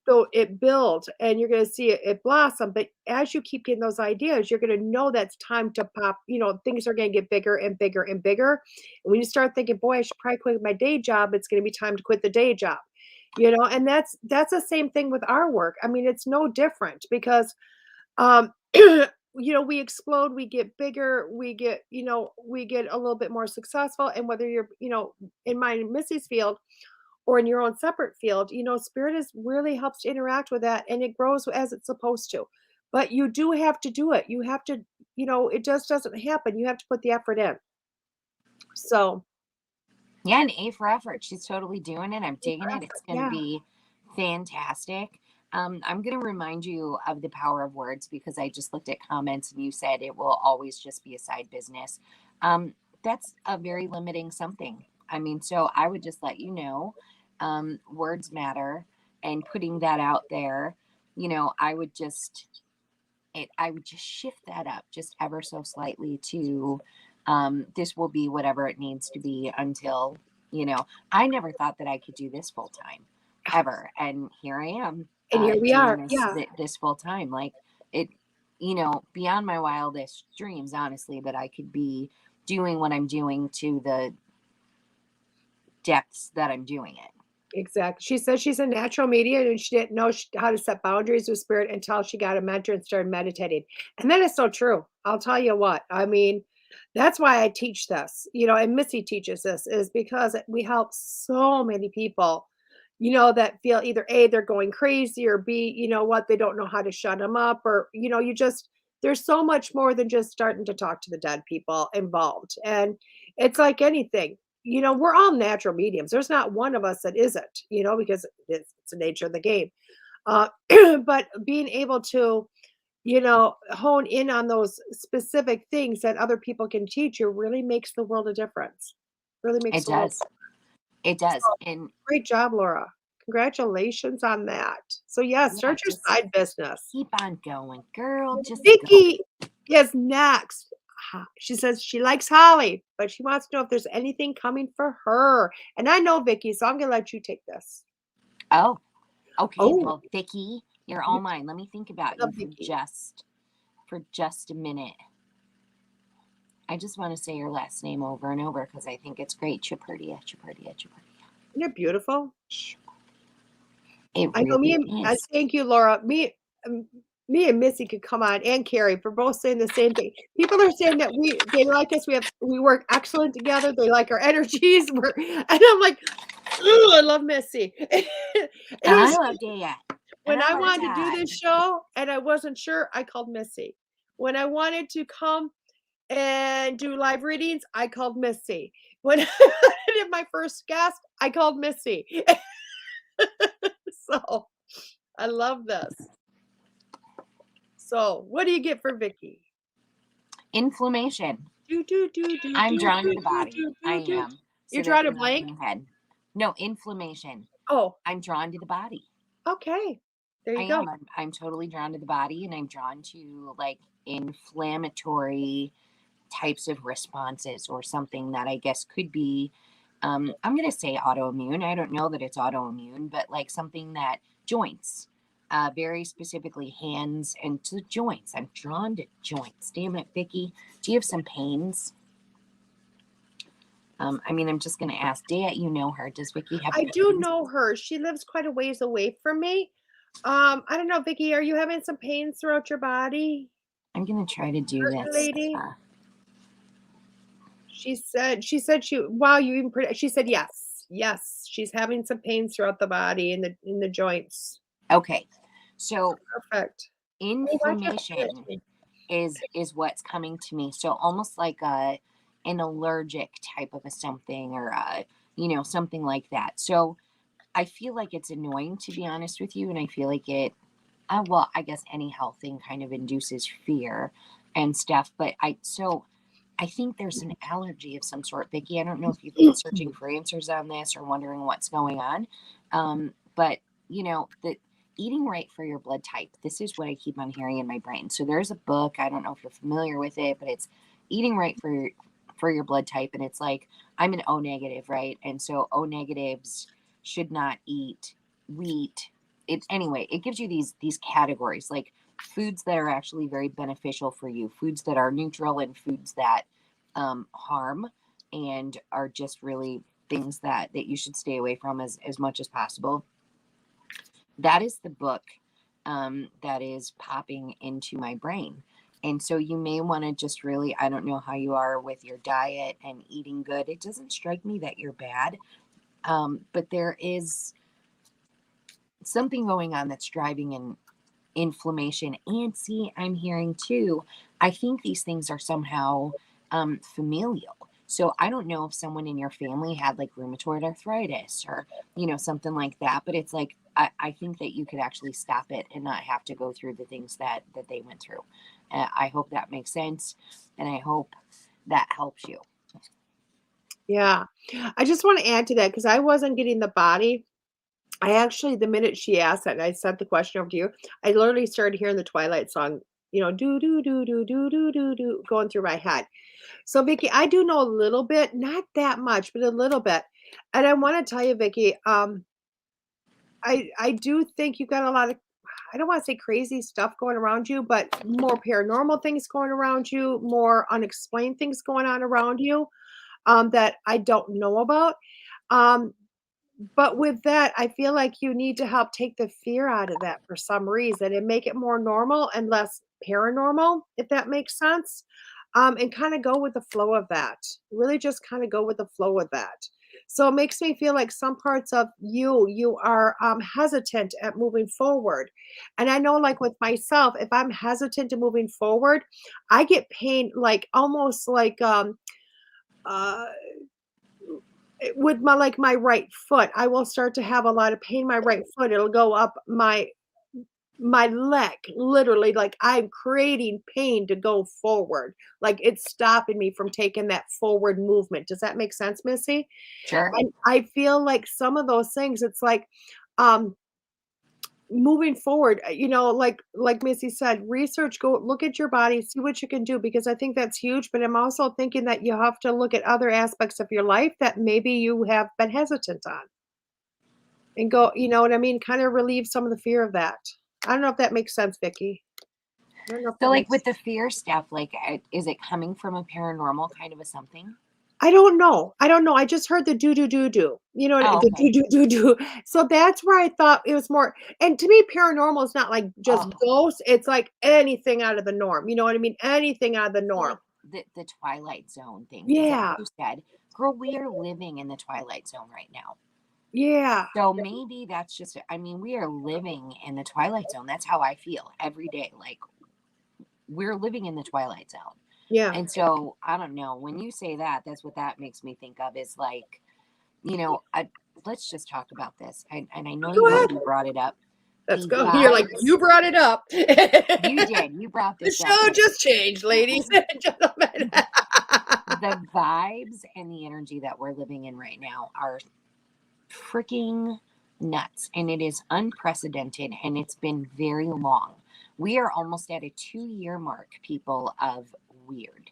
S2: So it builds and you're gonna see it blossom, but as you keep getting those ideas, you're gonna know that's time to pop, things are gonna get bigger and bigger and bigger. And when you start thinking, "Boy, I should probably quit my day job," it's gonna be time to quit the day job, and that's the same thing with our work. I mean, it's no different because, um, we explode, we get bigger, we get a little bit more successful, and whether you're, in my Missy's field or in your own separate field, spirit is really helps to interact with that and it grows as it's supposed to. But you do have to do it. You have to, it just doesn't happen. You have to put the effort in. So,
S3: Yeah, an A for effort. She's totally doing it. I'm digging it. It's going to
S2: yeah,
S3: be fantastic. I'm going to remind you of the power of words because I just looked at comments and you said it will always just be a side business. That's a very limiting something. I mean, so I would just let you know, words matter, and putting that out there, I would just shift that up just ever so slightly to this will be whatever it needs to be until, I never thought that I could do this full time ever. And here I am
S2: and here we are.
S3: doing this,
S2: Yeah,
S3: this full time. Like it, beyond my wildest dreams, honestly, that I could be doing what I'm doing to the depths that I'm doing it.
S2: exactly. She says she's a natural medium and she didn't know how to set boundaries with spirit until she got a mentor and started meditating. And that is so true. I'll tell you what. I mean, that's why I teach this, and Missy teaches this is because we help so many people, that feel either A, they're going crazy or B, what, they don't know how to shut them up or, there's so much more than just starting to talk to the dead people involved. And it's like anything, we're all natural mediums. There's not one of us that isn't, because it's the nature of the game. Uh, but being able to, hone in on those specific things that other people can teach you really makes the world a difference. Really makes
S3: It
S2: the world.
S3: does. It
S2: So
S3: does. And
S2: great job, Laura. Congratulations on that. So yeah,
S3: yeah,
S2: start your
S3: just
S2: side business.
S3: keep on going, girl. Just go.
S2: Vicky is next. She says she likes Holly, but she wants to know if there's anything coming for her. And I know Vicky, so I'm gonna let you take this.
S3: Oh, okay.
S2: Oh,
S3: Well, Vicky, you're
S2: you
S3: all mine. Let me think about you
S2: love Vicky.
S3: for just a minute. I just want to say your last name over and over because I think it's great. Chaperdia, Chaperdia, Chaperdia.
S2: Isn't it beautiful?
S3: It
S2: I know me
S3: really
S2: and
S3: is.
S2: thank you, Laura. Me and Missy could come on, and Carrie for both saying the same thing. People are saying that they like us. We work excellent together. They like our energies. And I'm like, ooh, I love Missy. It
S3: And I
S2: was
S3: love DeEtte. And
S2: when
S3: I
S2: I
S3: love
S2: wanted to do
S3: Todd.
S2: this show and I wasn't sure, I called Missy. When I wanted to come and do live readings, I called Missy. When I did my first guest, I called Missy. So I love this. So what do you get for Vicky?
S3: Inflammation.
S2: Do, do, do, do,
S3: I'm
S2: do,
S3: drawn to
S2: do,
S3: the
S2: do,
S3: body.
S2: do,
S3: I
S2: do, do.
S3: am.
S2: You're
S3: So that's
S2: drawing a
S3: what I'm
S2: blank?
S3: in my head. No, inflammation.
S2: Oh,
S3: I'm drawn to the body.
S2: okay. There
S3: I
S2: you go.
S3: am. I'm totally drawn to the body and I'm drawn to like inflammatory types of responses or something that I guess could be, I'm going to say autoimmune. I don't know that it's autoimmune, but like something that joints, very specifically hands and to joints. I'm drawn to joints. Damn it, Vicky. Do you have some pains? I'm just going to ask DeEtte, you know her. Does Vicky have
S2: I do
S3: pains?
S2: know her. She lives quite a ways away from me. I don't know, Vicky, are you having some pains throughout your body?
S3: I'm going to try to do this.
S2: Lady? Wow, you even she said yes. Yes, she's having some pains throughout the body in the joints.
S3: Okay. So
S2: Perfect.
S3: inflammation is what's coming to me. So almost like an allergic type of a something or something like that. So I feel like it's annoying to be honest with you, and I feel like it. Well, I guess any health thing kind of induces fear and stuff. But I think there's an allergy of some sort, Vicky. I don't know if you've been searching for answers on this or wondering what's going on. But the eating right for your blood type. This is what I keep on hearing in my brain. So there's a book. I don't know if you're familiar with it, but it's eating right for your blood type. And it's like, I'm an O negative, right? And so O negatives should not eat wheat anyway, it gives you these categories, like foods that are actually very beneficial for you, foods that are neutral, and foods that harm and are just really things that you should stay away from as much as possible. That is the book that is popping into my brain. And so you may want to just really, I don't know how you are with your diet and eating good. It doesn't strike me that you're bad, but there is something going on that's driving an inflammation. And see, I'm hearing too, I think these things are somehow familial. So I don't know if someone in your family had like rheumatoid arthritis or, something like that, but it's like, I think that you could actually stop it and not have to go through the things that they went through. I hope that makes sense. And I hope that helps you.
S2: Yeah. I just want to add to that because I wasn't getting the body. I actually, the minute she asked that and I sent the question over to you, I literally started hearing the Twilight song, do, do, do, do, do, do, do, do, going through my head. So, Vicky, I do know a little bit, not that much, but a little bit. And I want to tell you, Vicky, I do think you got a lot of, I don't want to say crazy stuff going around you, but more paranormal things going around you, more unexplained things going on around you that I don't know about. Um, but with that, I feel like you need to help take the fear out of that for some reason and make it more normal and less paranormal, if that makes sense. And kind of go with the flow of that. Really just kind of go with the flow of that. So it makes me feel like some parts of you are hesitant at moving forward. And I know, like with myself, if I'm hesitant to moving forward, I get pain like almost like uh with my right foot, I will start to have a lot of pain in my right foot. It'll go up my leg, literally, like I'm creating pain to go forward. Like it's stopping me from taking that forward movement. Does that make sense, Missy?
S3: Sure.
S2: And I feel like some of those things, it's like um moving forward, like Missy said, research, go look at your body, see what you can do, because I think that's huge. But I'm also thinking that you have to look at other aspects of your life that maybe you have been hesitant on and go, you know what I mean? Kind of relieve some of the fear of that. I don't know if that makes sense, Vicky. I don't know if
S3: So
S2: that
S3: like
S2: makes
S3: with the fear stuff, like is it coming from a paranormal kind of a something?
S2: I don't know. I don't know. I just heard the do do do do. You know,
S3: Oh,
S2: the
S3: okay.
S2: do do do do. So that's where I thought it was more. And to me, paranormal is not like just
S3: Oh,
S2: ghosts. It's like anything out of the norm. You know what I mean? Anything out of the
S3: so
S2: norm.
S3: like the Twilight Zone thing, because like
S2: Yeah.
S3: you said, girl, we are living in the Twilight Zone right now.
S2: Yeah.
S3: So maybe that's just, I mean, we are living in the Twilight Zone. That's how I feel every day. Like we're living in the Twilight Zone.
S2: Yeah.
S3: And so I don't know. When you say that, that's what that makes me think of is like, let's just talk about this. And I know
S2: Go ahead.
S3: you brought it up.
S2: Let's
S3: The
S2: go. You're like,
S3: vibes,
S2: you brought it up.
S3: you did. You brought
S2: The
S3: this up.
S2: show just changed, ladies and gentlemen.
S3: The vibes and the energy that we're living in right now are freaking nuts. And it is unprecedented and it's been very long. We are almost at a 2-year mark, people, of weird,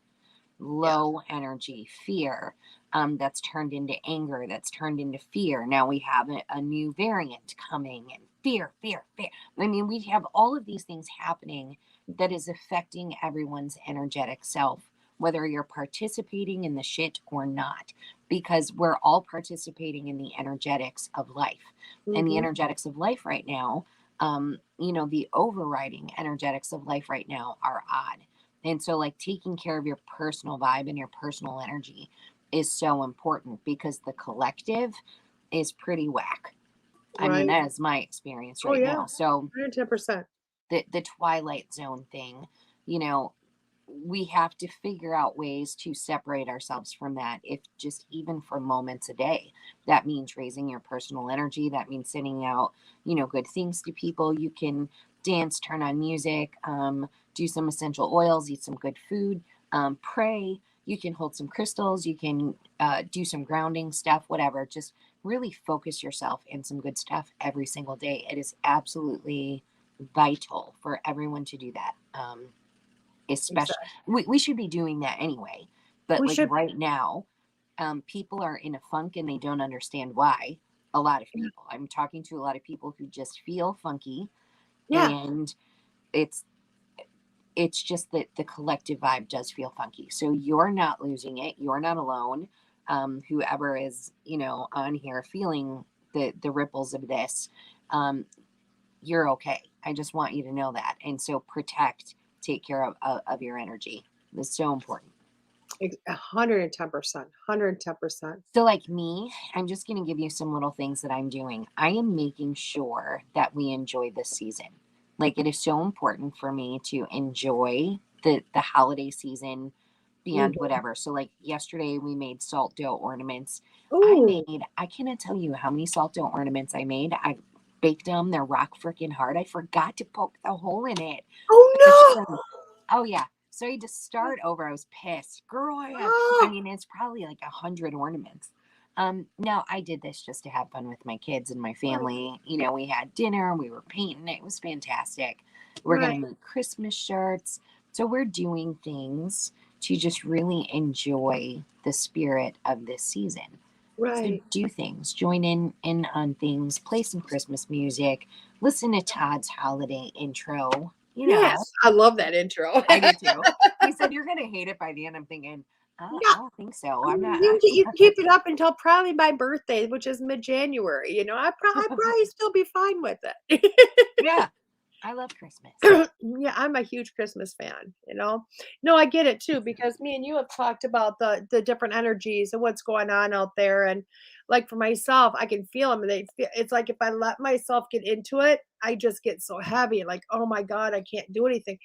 S2: Yeah.
S3: low energy fear that's turned into anger, that's turned into fear. Now we have a new variant coming and fear, fear, fear. I mean, we have all of these things happening that is affecting everyone's energetic self, whether you're participating in the shit or not, because we're all participating in the energetics of life. And the
S2: Mhm.
S3: energetics of life right now, the overriding energetics of life right now are odd. And so, like, taking care of your personal vibe and your personal energy is so important because the collective is pretty whack. I mean,
S2: Right.
S3: that is my experience
S2: Oh
S3: right
S2: yeah.
S3: now. So,
S2: 110%.
S3: the Twilight Zone thing, you know, we have to figure out ways to separate ourselves from that, if just even for moments a day. That means raising your personal energy. That means sending out, good things to people. You can dance, turn on music, do some essential oils, eat some good food, pray. You can hold some crystals. You can do some grounding stuff, whatever. Just really focus yourself in some good stuff every single day. It is absolutely vital for everyone to do that. Especially,
S2: Exactly.
S3: we should be doing that anyway, but
S2: We
S3: like
S2: should.
S3: right now, people are in a funk and they don't understand why. a lot of people. I'm talking to a lot of people who just feel funky,
S2: Yeah.
S3: and it's it's just that the collective vibe does feel funky. So you're not losing it. You're not alone. Whoever is, on here feeling the ripples of this, um, you're okay. I just want you to know that. And so protect, take care of your energy. It's so important.
S2: 110%. 110%.
S3: So, like me, I'm just going to give you some little things that I'm doing. I am making sure that we enjoy this season. Like, it is so important for me to enjoy the holiday season beyond
S2: Mhm.
S3: whatever. So, like yesterday, we made salt dough ornaments.
S2: Ooh.
S3: I cannot tell you how many salt dough ornaments I made. I baked them. They're rock freaking hard. I forgot to poke the hole in it.
S2: Oh no.
S3: Oh yeah. So I had to start over. I was pissed. Girl, I
S2: Oh,
S3: mean, it's probably like 100 ornaments. Now I did this just to have fun with my kids and my
S2: right.
S3: family. We had dinner, we were painting. It was fantastic. We're
S2: Right.
S3: gonna make Christmas shirts. So we're doing things to just really enjoy the spirit of this season. So
S2: Right.
S3: do things, join in on things, play some Christmas music, listen to Todd's holiday intro,
S2: Yes. I love that intro.
S3: I do too. He said, "You're gonna hate it by the end." I'm thinking, I
S2: Yeah.
S3: don't think so.
S2: I
S3: I'm
S2: mean,
S3: not.
S2: you can keep it up until probably my birthday, which is mid-January, I'd probably still be fine with it.
S3: Yeah, I love Christmas.
S2: Yeah, I'm a huge Christmas fan. No, I get it too because me and you have talked about the different energies and what's going on out there, and like for myself, I can feel them. And it's like if I let myself get into it, I just get so heavy, like oh my god, I can't do anything.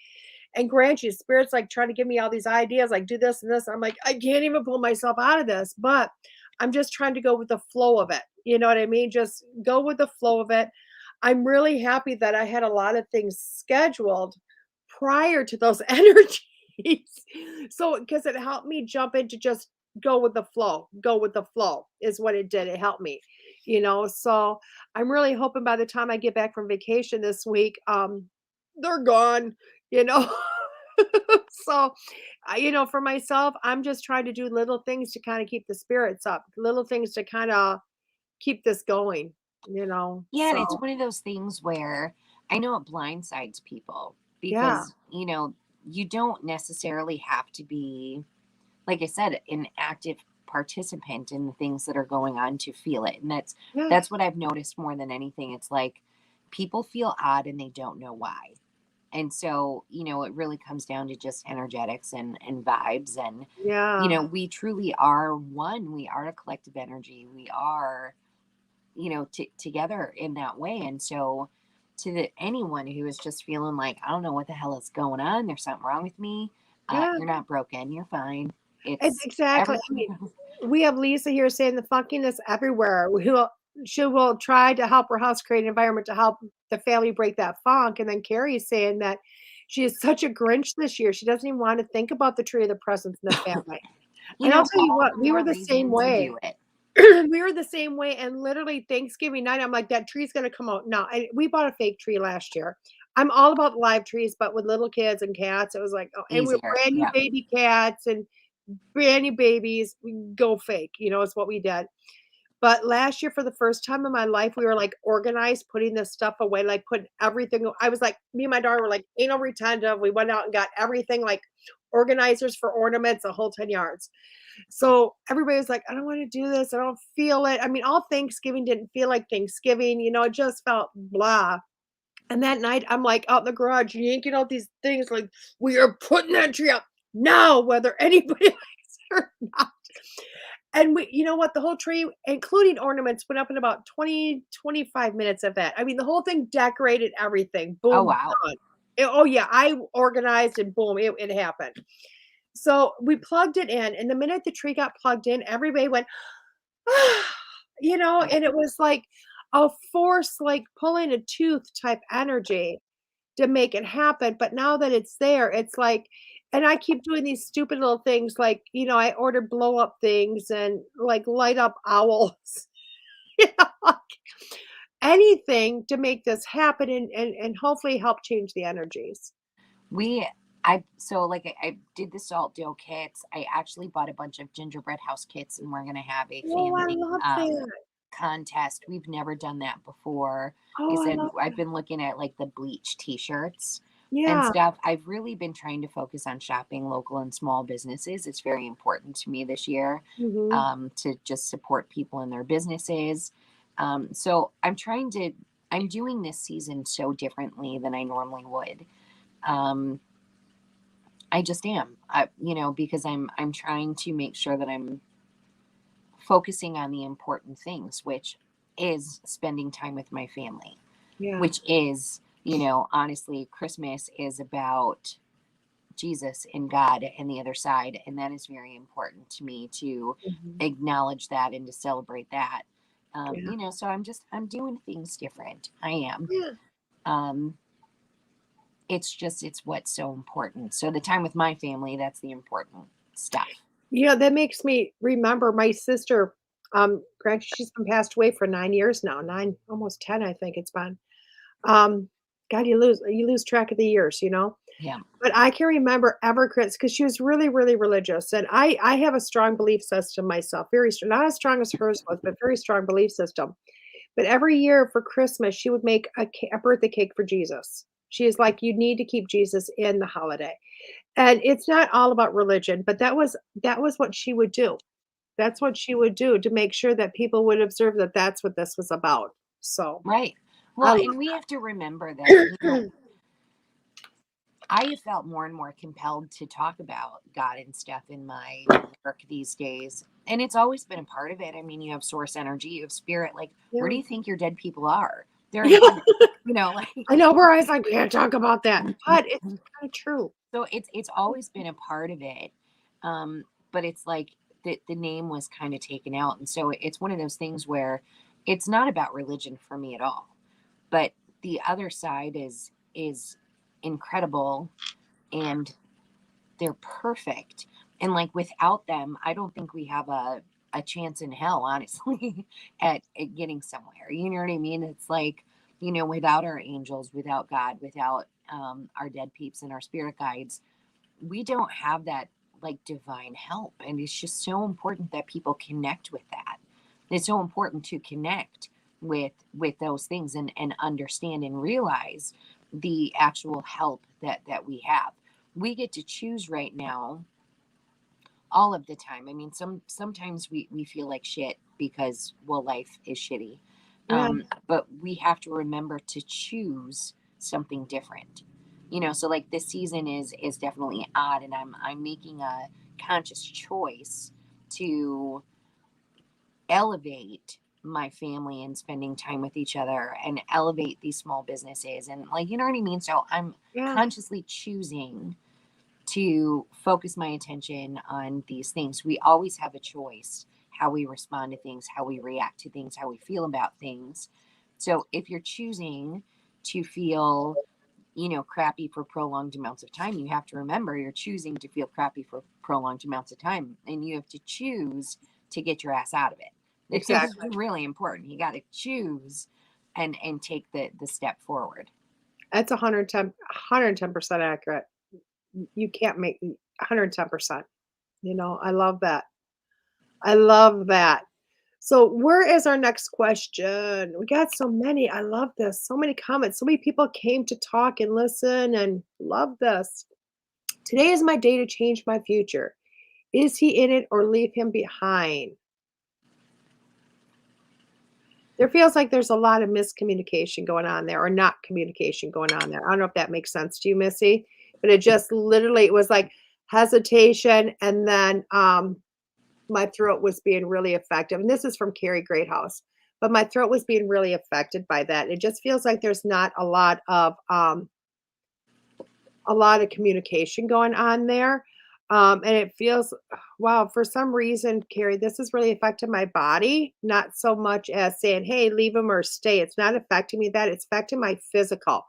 S2: And grant you, spirit's like trying to give me all these ideas, like do this and this. I'm like, I can't even pull myself out of this, but I'm just trying to go with the flow of it. You know what I mean? Just go with the flow of it. I'm really happy that I had a lot of things scheduled prior to those energies. So, because it helped me jump into just go with the flow is what it did. It helped me. So I'm really hoping by the time I get back from vacation this week, they're gone, you know. So, for myself, I'm just trying to do little things to kind of keep the spirits up, little things to kind of keep this going.
S3: Yeah, and it's
S2: So,
S3: one of those things where I know it blindsides people
S2: yeah,
S3: because you don't necessarily have to be, like I said, an active participant in the things that are going on to feel it, and that's
S2: yeah,
S3: that's what I've noticed more than anything. It's like people feel odd and they don't know why. And so, it really comes down to just energetics and vibes. And,
S2: yeah,
S3: we truly are one. We are a collective energy. We are, together in that way. And so, anyone who is just feeling like, I don't know what the hell is going on, there's something wrong with me,
S2: yeah.
S3: you're not broken. You're fine.
S2: And
S3: It's
S2: exactly. I
S3: everything.
S2: mean, we have Lisa here saying the funkiness everywhere. She will try to help her house create an environment to help the family break that funk. And then Carrie is saying that she is such a Grinch this year. She doesn't even want to think about the tree of the presents in the family. And I'll tell you
S3: All
S2: what,
S3: the
S2: we were
S3: more
S2: the same
S3: reason to
S2: way.
S3: do it.
S2: We were the same way. And literally Thanksgiving night, I'm like, that tree's gonna come out. No, we bought a fake tree last year. I'm all about live trees, but with little kids and cats, it was like, oh, and we were
S3: Easier.
S2: brand new
S3: Yeah.
S2: baby cats and brand new babies, we go fake, is what we did. But last year, for the first time in my life, we were like organized, putting this stuff away, like putting everything. I was like, me and my daughter were like, ain't no retentive. We went out and got everything like organizers for ornaments, a whole 10 yards. So everybody was like, I don't want to do this. I don't feel it. I mean, all Thanksgiving didn't feel like Thanksgiving, it just felt blah. And that night, I'm like out in the garage yanking out these things, like, we are putting that tree up now, whether anybody likes it or not. And you know what? The whole tree, including ornaments, went up in about 20-25 minutes of that. I mean, the whole thing decorated everything.
S3: Oh,
S2: Boom,
S3: wow.
S2: done. Oh, yeah. I organized and boom, it happened. So we plugged it in. And the minute the tree got plugged in, everybody went, and it was like a force, like pulling a tooth type energy to make it happen. But now that it's there, it's like, and I keep doing these stupid little things like, I ordered blow up things and like light up owls, like anything to make this happen and hopefully help change the energies.
S3: We I did the salt dough kits. I actually bought a bunch of gingerbread house kits, and we're gonna have a
S2: Oh, I
S3: family
S2: love that.
S3: contest. We've never done that before. I
S2: Oh, I
S3: said
S2: love
S3: I've
S2: that.
S3: been looking at like the bleach t-shirts and
S2: Yeah.
S3: stuff. I've really been trying to focus on shopping local and small businesses. It's very important to me this year,
S2: Hmm.
S3: to just support people in their businesses. So I'm doing this season so differently than I normally would. Um, I just am, because I'm trying to make sure that I'm focusing on the important things, which is spending time with my family,
S2: Yeah.
S3: which is, honestly, Christmas is about Jesus and God and the other side. And that is very important to me to
S2: Hmm.
S3: acknowledge that and to celebrate that.
S2: Yeah.
S3: So I'm doing things different. I am.
S2: Yeah.
S3: Um, it's what's so important. So the time with my family, that's the important stuff.
S2: That makes me remember my sister. Granted, she's been passed away for 9 years now, nine, almost 10, I think it's been. Um, God, you lose track of the years, you know.
S3: Yeah.
S2: But I can remember ever Chris because she was really, really religious, and I have a strong belief system myself, very strong, not as strong as hers was, but very strong belief system. But every year for Christmas, she would make a birthday cake for Jesus. She is like, you need to keep Jesus in the holiday. And it's not all about religion, but that was what she would do. That's what she would do to make sure that people would observe that that's what this was about. So,
S3: Right.
S2: I
S3: Well,
S2: love
S3: and we have to remember that,
S2: that.
S3: I have felt more and more compelled to talk about God and stuff in my work these days. And it's always been a part of it. I mean, you have source energy, you have spirit. Like, where
S2: Yeah.
S3: do you think your dead people are? They're in
S2: Yeah,
S3: heaven, like.
S2: I know where I was like, "We can't talk about that," but it's kinda true.
S3: So it's always been a part of it. But it's like the name was kind of taken out. And so it's one of those things where it's not about religion for me at all. But the other side is incredible, and they're perfect. And like without them, I don't think we have a chance in hell, honestly, at getting somewhere. You know what I mean? It's like, without our angels, without God, without our dead peeps and our spirit guides, we don't have that like divine help. And it's just so important that people connect with that. It's so important to connect with those things, and understand and realize the actual help that we have. We get to choose right now all of the time. I mean, sometimes we feel like shit because, well, life is shitty.
S2: Yeah,
S3: But we have to remember to choose something different. So like this season is definitely odd, and I'm making a conscious choice to elevate my family and spending time with each other, and elevate these small businesses, and like, you know what I mean? So I'm
S2: yeah,
S3: consciously choosing to focus my attention on these things. We always have a choice how we respond to things, how we react to things, how we feel about things. So if you're choosing to feel, crappy for prolonged amounts of time, you have to remember you're choosing to feel crappy for prolonged amounts of time, and you have to choose to get your ass out of it. It's
S2: exactly.
S3: really important. You got to choose and take the step forward.
S2: That's 110% accurate. You can't make 110%. I love that. I love that. So, where is our next question? We got so many. I love this. So many comments. So many people came to talk and listen and love this. Today is my day to change my future. Is he in it or leave him behind? There feels like there's a lot of miscommunication going on there, or not communication going on there. I don't know if that makes sense to you, Missy, but it just literally it was like hesitation, and then my throat was being really effective. And this is from Carrie Greathouse, but my throat was being really affected by that. It just feels like there's not a lot of communication going on there. And it feels, wow, for some reason, Carrie, this has really affected my body, not so much as saying, hey, leave him or stay. It's not affecting me that, it's affecting my physical.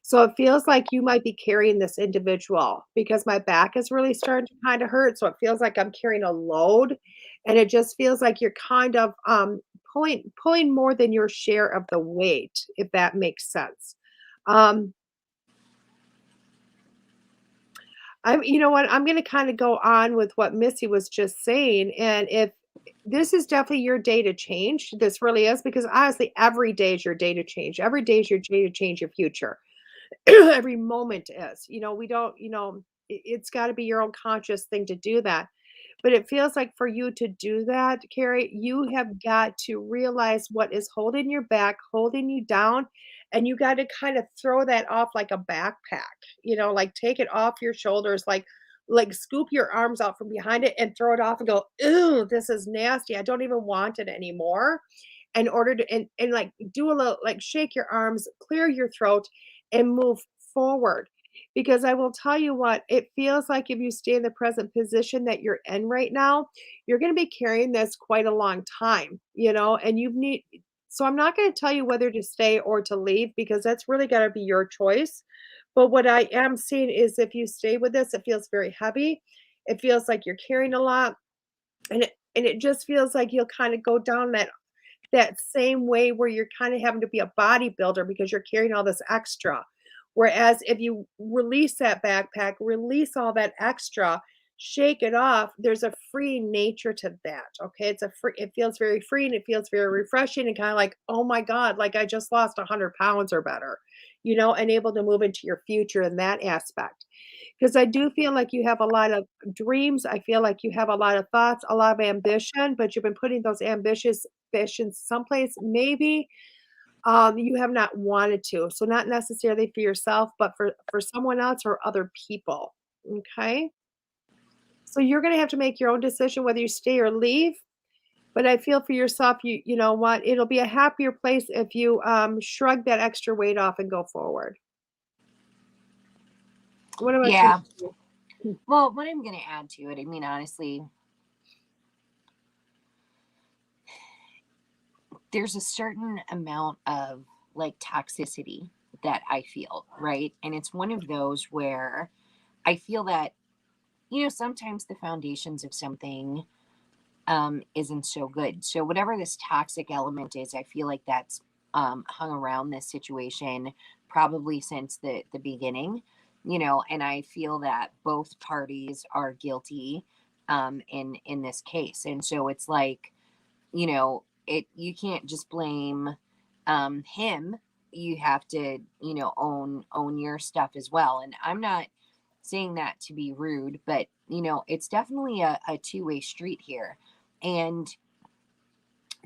S2: So it feels like you might be carrying this individual because my back is really starting to kind of hurt. So it feels like I'm carrying a load. And it just feels like you're kind of pulling more than your share of the weight, if that makes sense. Um, you know what? I'm going to kind of go on with what Missy was just saying. And this is definitely your day to change. This really is, because honestly, every day is your day to change. Every day is your day to change your future. Every moment is. We don't, it's got to be your own conscious thing to do that. But it feels like for you to do that, Carrie, you have got to realize what is holding your back, holding you down, and you got to kind of throw that off like a backpack. Like take it off your shoulders, like scoop your arms out from behind it and throw it off and go, "Ew, this is nasty. I don't even want it anymore." In order to and like do a little, like shake your arms, clear your throat, and move forward. Because I will tell you what, it feels like if you stay in the present position that you're in right now, you're going to be carrying this quite a long time, and so I'm not going to tell you whether to stay or to leave, because that's really got to be your choice. But what I am seeing is if you stay with this, it feels very heavy. It feels like you're carrying a lot, and it just feels like you'll kind of go down that same way where you're kind of having to be a bodybuilder because you're carrying all this extra. Whereas if you release that backpack, release all that extra, shake it off, there's a free nature to that. Okay. It feels very free, and it feels very refreshing, and kind of like, oh my God, like I just lost 100 pounds or better, and able to move into your future in that aspect. Because I do feel like you have a lot of dreams. I feel like you have a lot of thoughts, a lot of ambition, but you've been putting those ambitions someplace maybe you have not wanted to. So not necessarily for yourself, but for someone else or other people. Okay. So you're going to have to make your own decision whether you stay or leave. But I feel for yourself, you know what? It'll be a happier place if you shrug that extra weight off and go forward. What about
S3: Yeah.
S2: you?
S3: Well, what I'm going to add to it, I mean, honestly, there's a certain amount of like toxicity that I feel, right? And it's one of those where I feel that, sometimes the foundations of something isn't so good. So whatever this toxic element is, I feel like that's hung around this situation probably since the beginning, and I feel that both parties are guilty in this case. And so it's like, you can't just blame him. You have to, own your stuff as well. And I'm not saying that to be rude, but it's definitely a two-way street here. And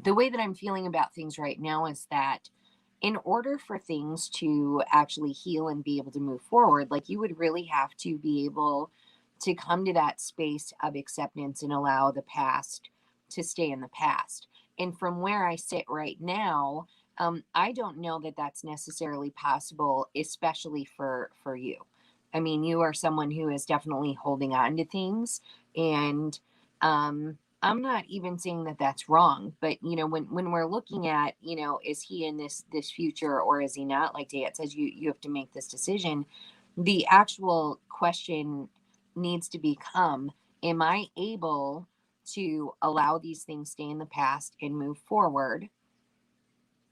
S3: the way that I'm feeling about things right now is that in order for things to actually heal and be able to move forward, like you would really have to be able to come to that space of acceptance and allow the past to stay in the past. And from where I sit right now, I don't know that that's necessarily possible, especially for you. I mean, you are someone who is definitely holding on to things, and I'm not even saying that that's wrong, but when we're looking at, is he in this future or is he not? Like DeEtte says, you have to make this decision. The actual question needs to become, am I able to allow these things stay in the past and move forward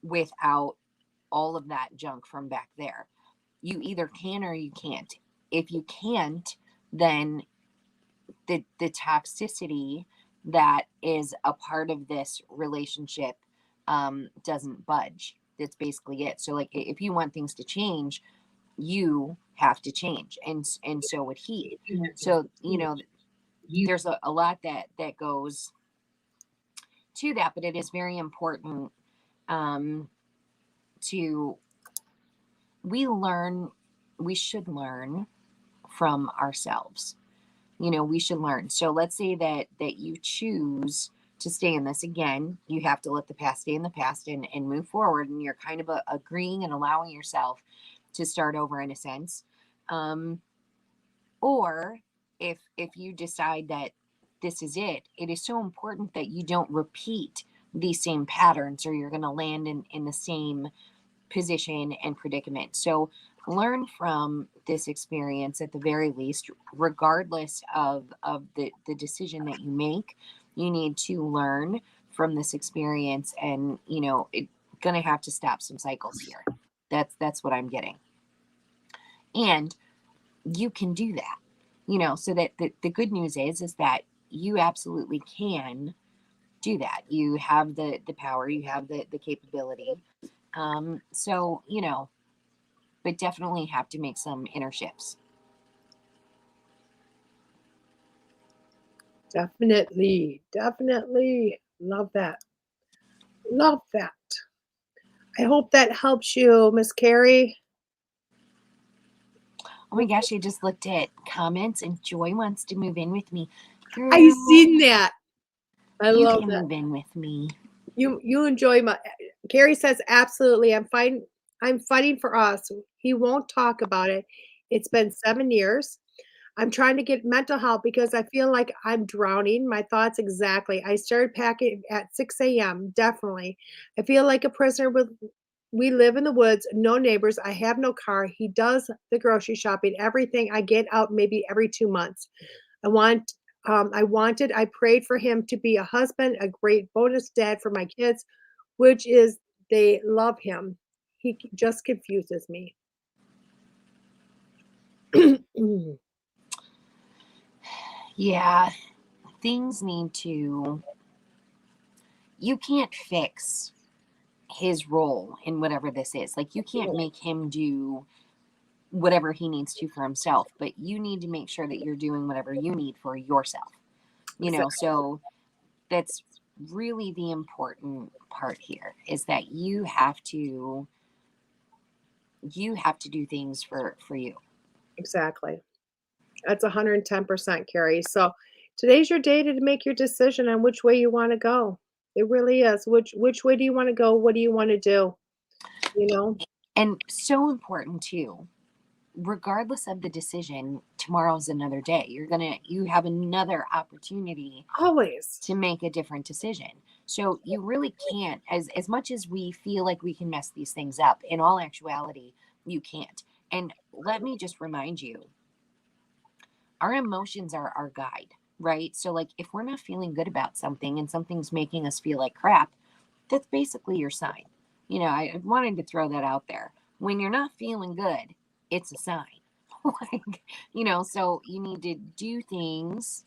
S3: without all of that junk from back there? You either can or you can't. If you can't, then the toxicity that is a part of this relationship doesn't budge. That's basically it. So like if you want things to change, you have to change, and so would he. So there's a lot that goes to that, but it is very important to we should learn from ourselves. We should learn. So let's say that you choose to stay in this. Again, you have to let the past stay in the past and move forward, and you're kind of agreeing and allowing yourself to start over in a sense. Or if you decide that this is it, it is so important that you don't repeat these same patterns, or you're going to land in the same position and predicament. So learn from this experience at the very least, regardless of the decision that you make. You need to learn from this experience, and it's gonna have to stop some cycles here. That's what I'm getting. And you can do that, so that the good news is that you absolutely can do that. You have the power, you have the capability. So, but definitely have to make some inner shifts.
S2: Definitely. Love that. Love that. I hope that helps you, Miss Carrie.
S3: Oh my gosh, I just looked at comments and Joy wants to move in with me.
S2: I seen that. I
S3: You
S2: love
S3: can
S2: that.
S3: move in with me.
S2: You enjoy my Carrie says absolutely. I'm fighting for us. He won't talk about it. It's been 7 years. I'm trying to get mental help because I feel like I'm drowning. My thoughts exactly. I started packing at 6 a.m. Definitely. I feel like a prisoner we live in the woods, no neighbors. I have no car. He does the grocery shopping, everything. I get out maybe every 2 months. I prayed for him to be a husband, a great bonus dad for my kids, which is they love him. He just confuses me.
S3: Yeah, things need to, you can't fix his role in whatever this is. Like, you can't make him do whatever he needs to for himself, but you need to make sure that you're doing whatever you need for yourself. So that's really the important part here, is that you have to do things for you.
S2: Exactly. That's 110%, Carrie. So today's your day to make your decision on which way you want to go. It really is. Which way do you want to go? What do you want to do?
S3: And so important too, regardless of the decision, tomorrow's another day. You have another opportunity
S2: Always.
S3: to make a different decision. So you really can't, as much as we feel like we can mess these things up, in all actuality, you can't. And let me just remind you, our emotions are our guide, right? So like, if we're not feeling good about something and something's making us feel like crap, that's basically your sign. I wanted to throw that out there. When you're not feeling good, it's a sign. So you need to do things,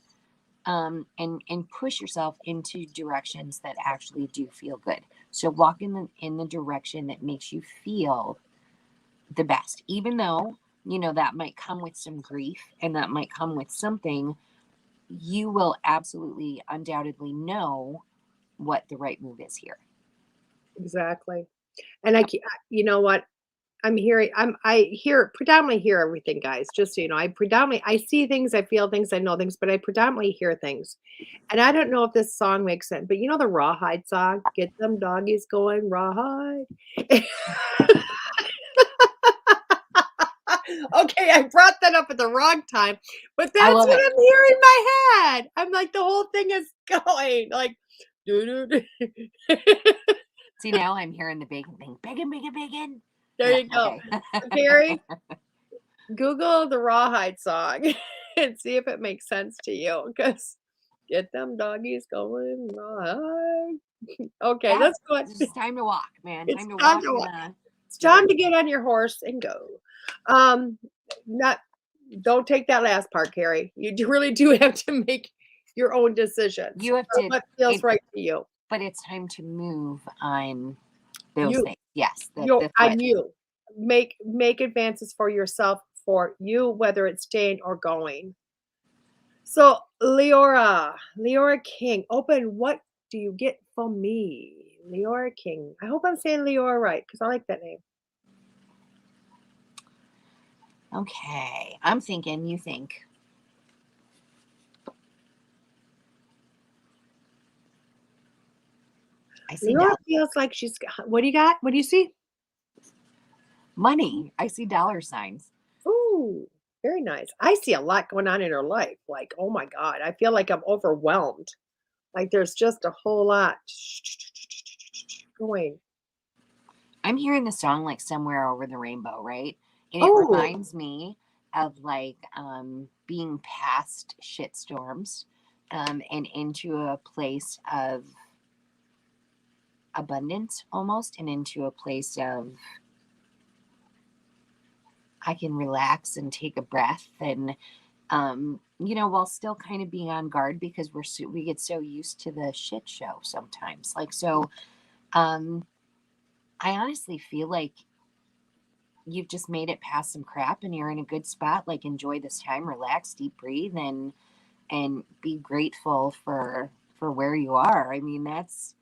S3: and push yourself into directions that actually do feel good. So walk in the direction that makes you feel the best, even though that might come with some grief and that might come with something. You will absolutely, undoubtedly know what the right move is here.
S2: Exactly. And you know what? I predominantly hear everything, guys. Just so you know, I see things, I feel things, I know things, but I predominantly hear things. And I don't know if this song makes sense, but you know the Rawhide song, "Get them doggies going, Rawhide." Okay, I brought that up at the wrong time, but
S3: I
S2: that's
S3: love
S2: what
S3: it.
S2: I'm hearing in my head. I'm like, the whole thing is going like, doo-doo-doo.
S3: See, now I'm hearing the bacon thing. Bacon, bacon, bacon.
S2: There
S3: Yeah,
S2: you go.
S3: okay.
S2: So, Carrie, Google the Rawhide song and see if it makes sense to you. Because get them doggies going, Rawhide. Okay,
S3: Yeah,
S2: let's go.
S3: it's time to walk, man.
S2: It's
S3: Time to
S2: time
S3: walk
S2: to
S3: in
S2: walk.
S3: the
S2: It's time to
S3: direction.
S2: get on your horse and go. Um, not Don't take that last part, Carrie. Really do have to make your own decisions.
S3: You have to,
S2: What feels right to you.
S3: but it's time to move on those
S2: You,
S3: things. Yes, that's what.
S2: on you. Make advances for yourself, for you, whether it's staying or going. So, Leora King, open. What do you get from me, Leora King? I hope I'm saying Leora right because I like that name.
S3: Okay, I'm thinking. You think? I see
S2: Leora feels like she's. What do you got? What do you see?
S3: money. I see dollar signs.
S2: Ooh, very nice. I see a lot going on in her life. Like, oh my God, I feel like I'm overwhelmed. Like there's just a whole lot going.
S3: I'm hearing the song like Somewhere Over the Rainbow, right? And it
S2: Oh,
S3: reminds me of like being past shit storms, and into a place of abundance almost, and into a place of I can relax and take a breath and while still kind of being on guard because we get so used to the shit show sometimes. Like, so, I honestly feel like you've just made it past some crap and you're in a good spot. Like, enjoy this time, relax, deep breathe, and be grateful for where you are. I mean, that's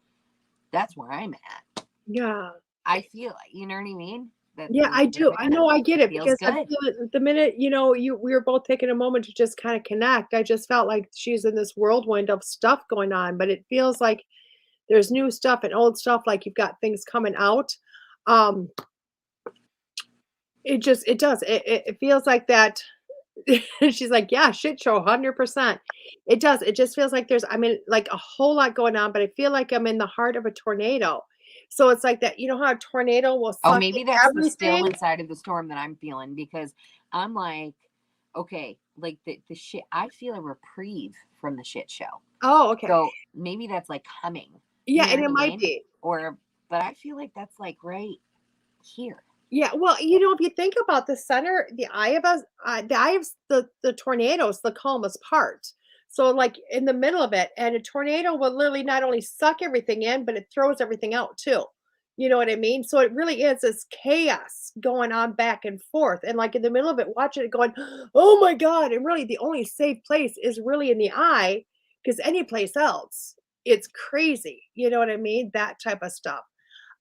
S3: where I'm at.
S2: Yeah.
S3: I feel, you know what I mean?
S2: Yeah, I do. I know I get it
S3: Feels
S2: because I
S3: good.
S2: feel it the minute, we were both taking a moment to just kind of connect. I just felt like she's in this whirlwind of stuff going on, but it feels like there's new stuff and old stuff, like you've got things coming out. Um, it does. It feels like that. She's like, yeah, shit show, 100%. It does. It just feels like like a whole lot going on, but I feel like I'm in the heart of a tornado. So it's like that, how a tornado will
S3: Oh,
S2: suck
S3: maybe
S2: in
S3: that's the still
S2: everything.
S3: inside of the storm that I'm feeling, because I'm like, okay, like the shit, I feel a reprieve from the shit show.
S2: Oh, okay.
S3: So maybe that's like coming.
S2: Yeah,
S3: You know
S2: and
S3: what
S2: it
S3: I
S2: might
S3: mean?
S2: be.
S3: But I feel like that's like right here.
S2: Yeah, well, if you think about the eye of us, the eye of the tornado is the calmest part. So, like in the middle of it, and a tornado will literally not only suck everything in, but it throws everything out too. You know what I mean? So it really is this chaos going on back and forth, and like in the middle of it, watching it going, oh my god! And really, the only safe place is really in the eye, because any place else, it's crazy. You know what I mean? That type of stuff.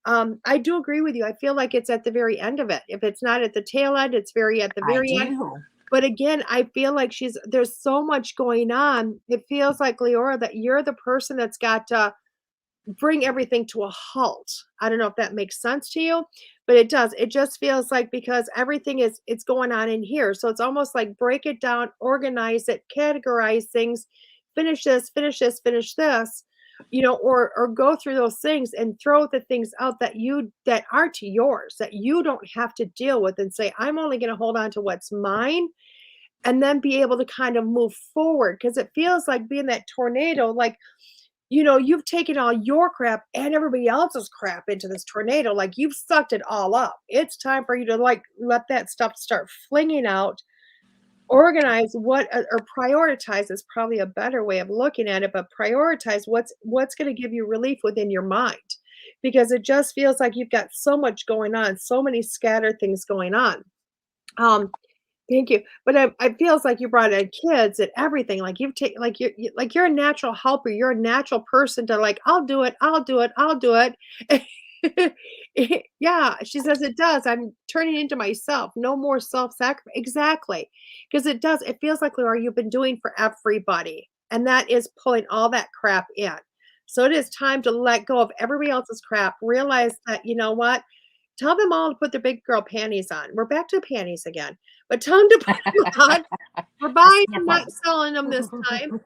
S2: I do agree with you. I feel like it's at the very end of it. If it's not at the tail end, it's at the
S3: I
S2: very end.
S3: do.
S2: But again, I feel like there's so much going on. It feels like, Leora, that you're the person that's got to bring everything to a halt. I don't know if that makes sense to you, but it does. It just feels like, because everything it's going on in here. So it's almost like break it down, organize it, categorize things, finish this, finish this, or go through those things and throw the things out that aren't yours, that you don't have to deal with, and say, I'm only going to hold on to what's mine, and then be able to kind of move forward. Because it feels like being that tornado, like, you've taken all your crap and everybody else's crap into this tornado. Like, you've sucked it all up. It's time for you to, like, let that stuff start flinging out. Organize or prioritize is probably a better way of looking at it, but prioritize what's going to give you relief within your mind, because it just feels like you've got so much going on, so many scattered things going on. Thank you. But it feels like you brought in kids and everything. Like, you've taken, like, you're a natural helper. You're a natural person to, like, I'll do it. I'll do it. I'll do it. Yeah, she says it does. I'm turning into myself. No more self-sacrifice. Exactly. Because it does. It feels like, Laura, you've been doing for everybody. And that is pulling all that crap in. So it is time to let go of everybody else's crap. Realize that, you know what? Tell them all to put their big girl panties on. We're back to panties again. But tell them to put them on. We're buying them, not selling them this time.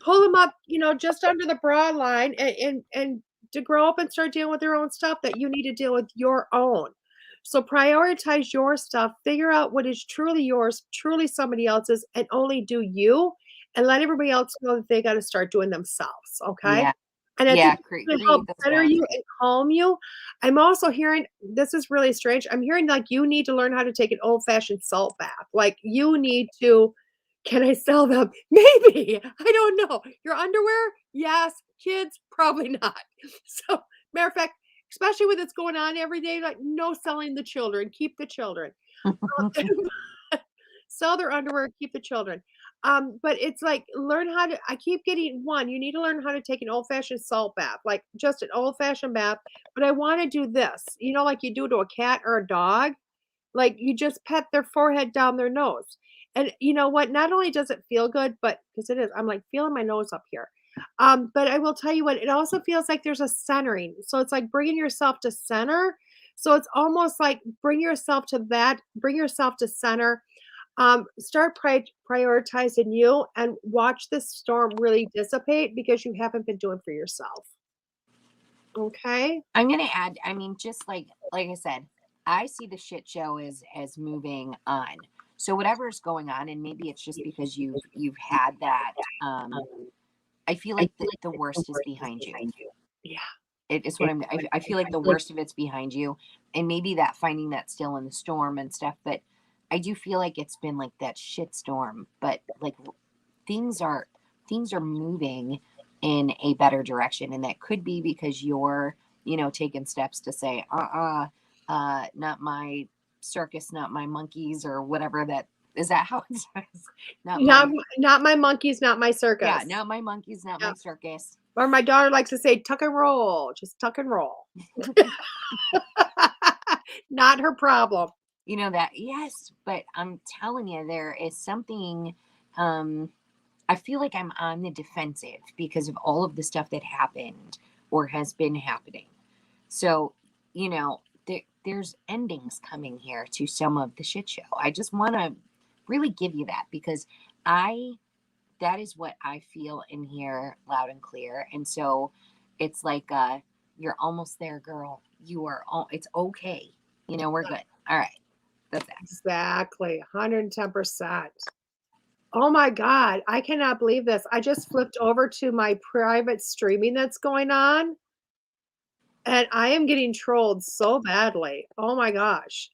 S2: Pull them up, just under the bra line, and to grow up and start dealing with their own stuff that you need to deal with your own. So prioritize your stuff, figure out what is truly yours, truly somebody else's, and only do you, and let everybody else know that they got to start doing themselves. Okay.
S3: Yeah.
S2: And I
S3: Yeah,
S2: think it's going to help center you and calm you. I'm also hearing, this is really strange, I'm hearing like you need to learn how to take an old-fashioned salt bath. Like, you need to, can I sell them? Maybe. I don't know. Your underwear? Yes. Kids? Probably not. So, matter of fact, especially with what's going on every day, like, no selling the children. Keep the children. Sell their underwear, keep the children. But it's like, learn how to, I keep getting you need to learn how to take an old-fashioned salt bath, like just an old-fashioned bath. But I want to do this, like you do to a cat or a dog. Like, you just pet their forehead down their nose. And you know what? Not only does it feel good, but because it is, I'm like feeling my nose up here. But I will tell you what, it also feels like there's a centering. So it's like bringing yourself to center. So it's almost like bring yourself to center. Start prioritizing you and watch this storm really dissipate, because you haven't been doing for yourself. Okay.
S3: I'm going to add, I mean, just like I said, I see the shit show as moving on. So whatever is going on, and maybe it's just because you've had that, I feel like the worst is behind you.
S2: Yeah.
S3: It's what I feel like the worst of it's behind you, and maybe that finding that still in the storm and stuff. But I do feel like it's been like that shit storm, but like things are moving in a better direction, and that could be because you're, taking steps to say, not my circus, not my monkeys, or whatever that is. That how it says? Not
S2: Not
S3: my
S2: not my monkeys, not my circus.
S3: yeah, not my monkeys, not
S2: Yeah.
S3: my circus.
S2: Or my daughter likes to say, tuck and roll, just tuck and roll. Not her problem.
S3: You know that, yes, but I'm telling you, there is something. I feel like I'm on the defensive because of all of the stuff that happened or has been happening. So, there's endings coming here to some of the shit show. I just want to really give you that because that is what I feel in here loud and clear. And so it's like, you're almost there, girl. It's okay. We're good. All right. That's that.
S2: Exactly. 110%. Oh my God. I cannot believe this. I just flipped over to my private streaming that's going on, and I am getting trolled so badly. Oh my gosh.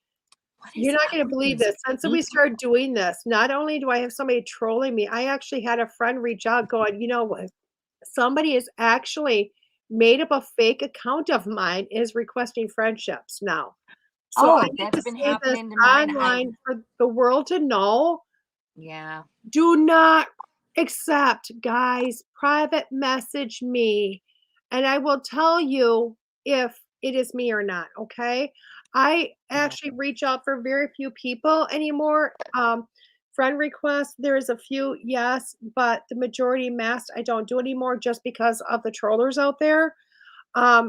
S2: You're not going to believe this. Since we started doing this, not only do I have somebody trolling me, I actually had a friend reach out going, you know what? Somebody has actually made up a fake account of mine, is requesting friendships now. So I need
S3: that's
S2: to
S3: been
S2: say this
S3: happening to mine.
S2: online for the world to know.
S3: Yeah.
S2: Do not accept, guys. Private message me, and I will tell you if it is me or not, okay? I actually reach out for very few people anymore. Friend requests, there's a few, yes, but the majority masked I don't do anymore just because of the trollers out there.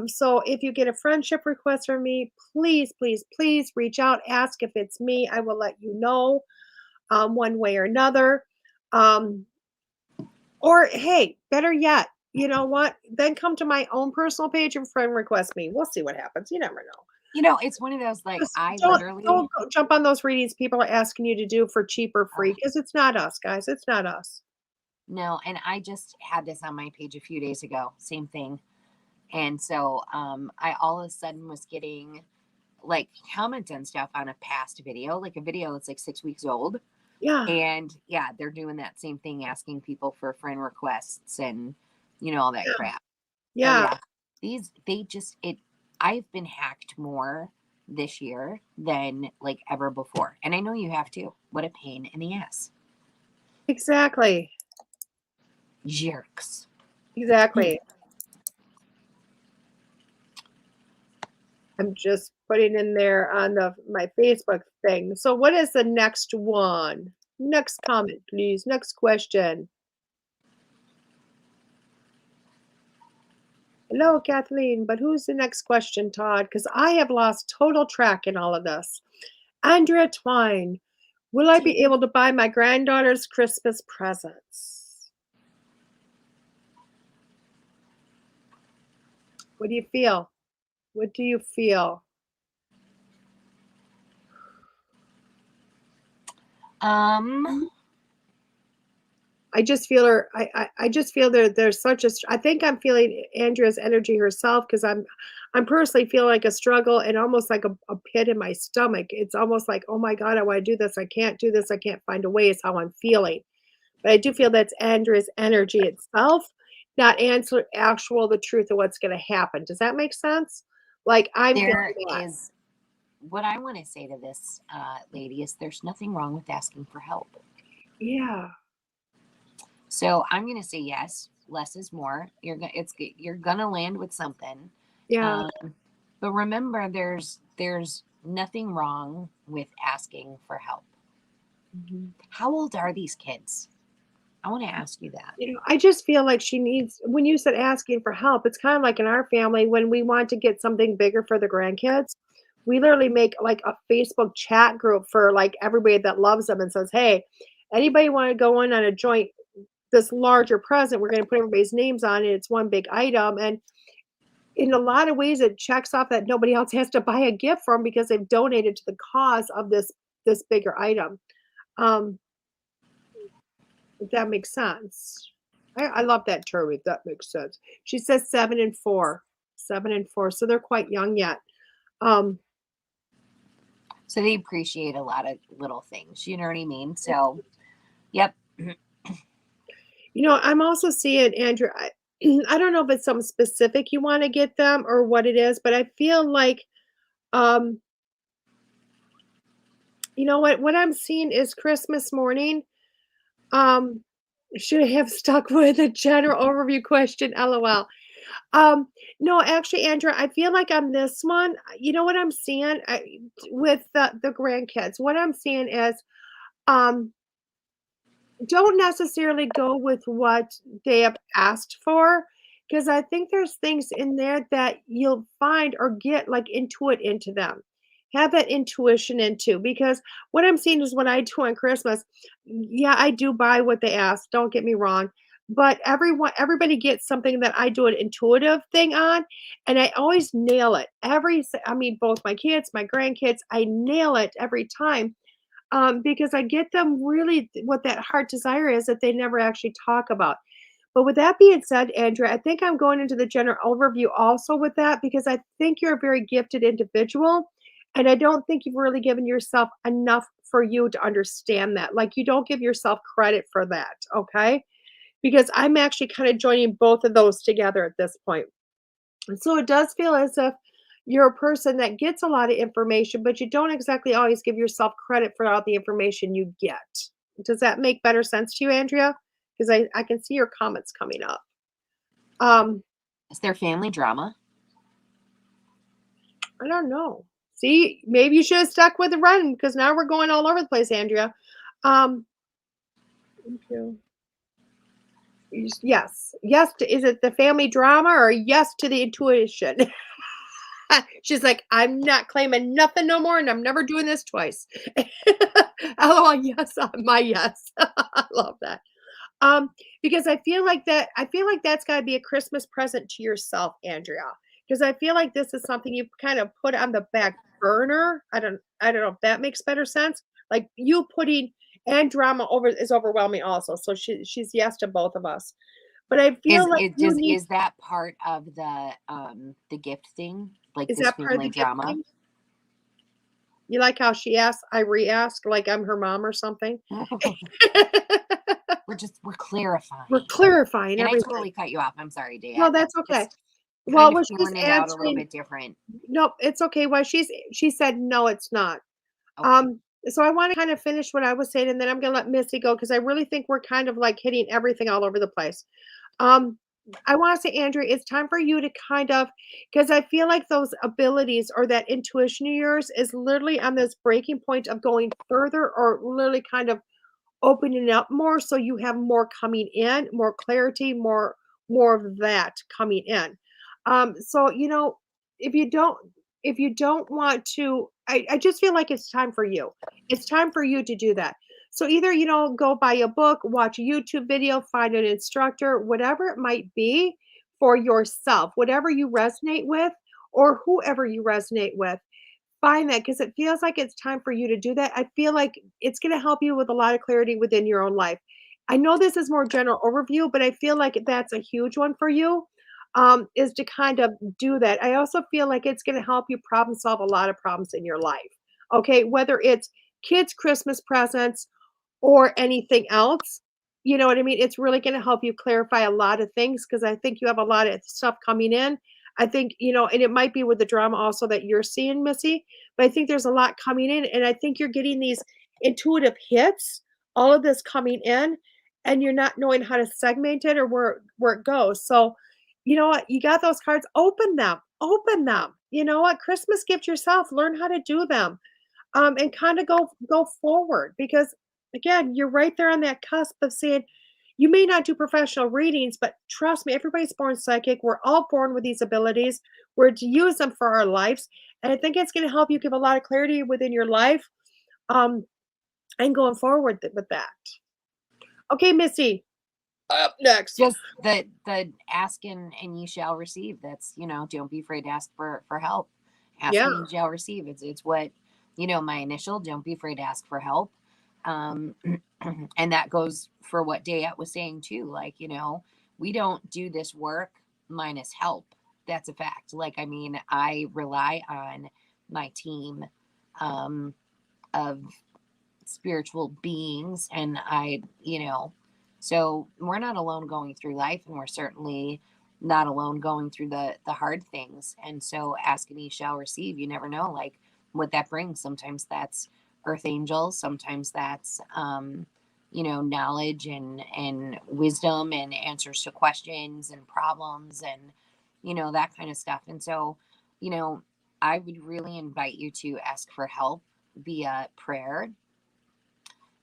S2: So if you get a friendship request from me, please, please, please reach out. Ask if it's me. I will let you know one way or another. Or hey, better yet, you know what? Then come to my own personal page and friend request me. We'll see what happens. You never know.
S3: It's one of those, like,
S2: Just
S3: I
S2: don't
S3: literally
S2: go jump on those readings people are asking you to do for cheap or free because it's not us, guys. It's not us.
S3: no, and I just had this on my page a few days ago. Same thing. And so I all of a sudden was getting like comments and stuff on a past video, like a video that's like 6 weeks old.
S2: Yeah.
S3: And yeah, they're doing that same thing, asking people for friend requests and all that crap.
S2: Yeah.
S3: I've been hacked more this year than like ever before. And I know you have too. What a pain in the ass.
S2: Exactly.
S3: Jerks.
S2: Exactly. I'm just putting in there on my Facebook thing. So what is the next one? Next comment, please. Next question. Hello, Kathleen, but who's the next question, Todd? Because I have lost total track in all of this. Andrea Twine, will I be able to buy my granddaughter's Christmas presents? What do you feel? What do you feel? I just feel her. I just feel there's such a. I think I'm feeling Andrea's energy herself because I'm personally feeling like a struggle and almost like a pit in my stomach. It's almost like, oh my God, I want to do this. I can't do this. I can't find a way. Is how I'm feeling. But I do feel that's Andrea's energy itself, not answer the truth of what's going to happen. Does that make sense? Like I'm
S3: there
S2: feeling that.
S3: is what I want to say to this lady is there's nothing wrong with asking for help.
S2: Yeah.
S3: So I'm going to say yes. Less is more. You're gonna land with something.
S2: Yeah.
S3: But remember, there's nothing wrong with asking for help.
S2: Mm-hmm.
S3: How old are these kids? I want to ask you that.
S2: I just feel like she needs, when you said asking for help, it's kind of like in our family, when we want to get something bigger for the grandkids, we literally make like a Facebook chat group for like everybody that loves them and says, hey, anybody want to go in on a joint, this larger present, we're going to put everybody's names on it. It's one big item. And in a lot of ways, it checks off that nobody else has to buy a gift from because they've donated to the cause of this bigger item. If that makes sense. I love that term, if that makes sense. She says 7 and 4. 7 and 4. So they're quite young yet.
S3: So they appreciate a lot of little things. You know what I mean? So, yep.
S2: I'm also seeing, Andrew, I don't know if it's something specific you want to get them or what it is, but I feel like, um, what I'm seeing is Christmas morning. Um, should I have stuck with a general overview question? LOL. Um, no, actually, Andrew, I feel like on this one, you know what I'm seeing with the grandkids. What I'm seeing is, um, don't necessarily go with what they have asked for, because I think there's things in there that you'll find or get like intuit into them. Have that intuition into, because what I'm seeing is what I do on Christmas. Yeah, I do buy what they ask. Don't get me wrong. But everybody gets something that I do an intuitive thing on, and I always nail it. I mean, both my kids, my grandkids, I nail it every time, because I get them really what that heart desire is that they never actually talk about. But with that being said, Andrea, I think I'm going into the general overview also with that, because I think you're a very gifted individual. And I don't think you've really given yourself enough for you to understand that. Like, you don't give yourself credit for that. Okay. Because I'm actually kind of joining both of those together at this point. And so it does feel as if you're a person that gets a lot of information, but you don't exactly always give yourself credit for all the information you get. Does that make better sense to you, Andrea? Because I can see your comments coming up.
S3: Is there family drama?
S2: I don't know. See, maybe you should have stuck with the run, because now we're going all over the place, Andrea. Thank you. Yes. Yes. Is it the family drama or yes to the intuition? She's like, I'm not claiming nothing no more, and I'm never doing this twice. LOL, yes, my yes. I love that. Because I feel like that's gotta be a Christmas present to yourself, Andrea. Because I feel like this is something you've kind of put on the back burner. I don't know if that makes better sense. Like, you putting and drama over is overwhelming also. So she's yes to both of us. But I feel like you need
S3: Is that part of the gift thing? Like
S2: is
S3: this
S2: that part of the
S3: family
S2: gift
S3: drama?
S2: thing? You like how she asks, I re-ask like I'm her mom or something?
S3: We're clarifying.
S2: We're clarifying
S3: And I
S2: everything.
S3: totally cut you off. I'm sorry, DeEtte.
S2: No, that's
S3: I'm
S2: okay.
S3: just
S2: Well,
S3: kind of
S2: what she's
S3: feeling it out a little
S2: answering,
S3: bit different.
S2: no, it's okay. Well, she said, "No, it's not."
S3: Okay.
S2: So I wanna kind of finish what I was saying, and then I'm gonna let Missy go, because I really think we're kind of, like, hitting everything all over the place. Um, I wanna say, Andrew, it's time for you to kind of, because I feel like those abilities or that intuition of yours is literally on this breaking point of going further, or literally kind of opening up more, so you have more coming in, more clarity, more of that coming in. So, if you don't want to, I just feel like it's time for you. It's time for you to do that. So either, go buy a book, watch a YouTube video, find an instructor, whatever it might be for yourself, whatever you resonate with, or whoever you resonate with. Find that, because it feels like it's time for you to do that. I feel like it's gonna help you with a lot of clarity within your own life. I know this is more general overview, but I feel like that's a huge one for you, is to kind of do that. I also feel like it's gonna help you problem solve a lot of problems in your life, okay? Whether it's kids' Christmas presents or anything else, you know what I mean? It's really gonna help you clarify a lot of things, because I think you have a lot of stuff coming in. I think, and it might be with the drama also that you're seeing, Missy, but I think there's a lot coming in, and I think you're getting these intuitive hits, all of this coming in, and you're not knowing how to segment it or where it goes. So, you know what? You got those cards, open them. Open them. You know what? Christmas gift yourself, learn how to do them. And kind of go forward, because again, you're right there on that cusp of saying, you may not do professional readings, but trust me, everybody's born psychic. We're all born with these abilities. We're to use them for our lives. And I think it's going to help you give a lot of clarity within your life, um, and going forward with that. Okay, Missy, up next.
S3: Just the ask and you shall receive. That's, don't be afraid to ask for help. Ask
S2: Yeah.
S3: and you shall receive. It's what, my initial, don't be afraid to ask for help. And that goes for what DeEtte was saying too. Like, we don't do this work minus help. That's a fact. Like, I mean, I rely on my team of spiritual beings. And so we're not alone going through life, and we're certainly not alone going through the hard things. And so ask and ye shall receive. You never know, like, what that brings. Sometimes that's earth angels, sometimes that's knowledge and wisdom and answers to questions and problems and that kind of stuff. And so I would really invite you to ask for help via prayer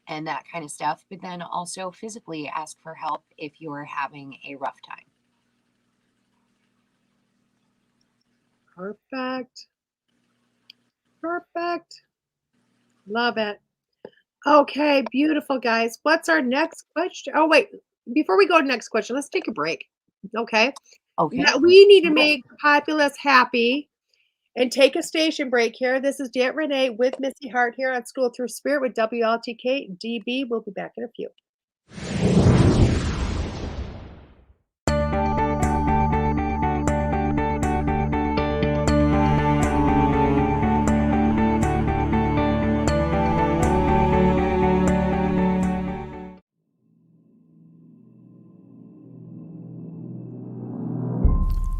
S3: and that kind of stuff, but then also physically ask for help if you're having a rough time.
S2: Perfect. Love it. Okay, beautiful, guys. What's our next question? Oh, wait. Before we go to next question, let's take a break. Okay. Now, we need to make the populace happy and take a station break here. This is DeEtte Renee with Missy Hart here on School Through Spirit with WLTK-DB. We'll be back in a few.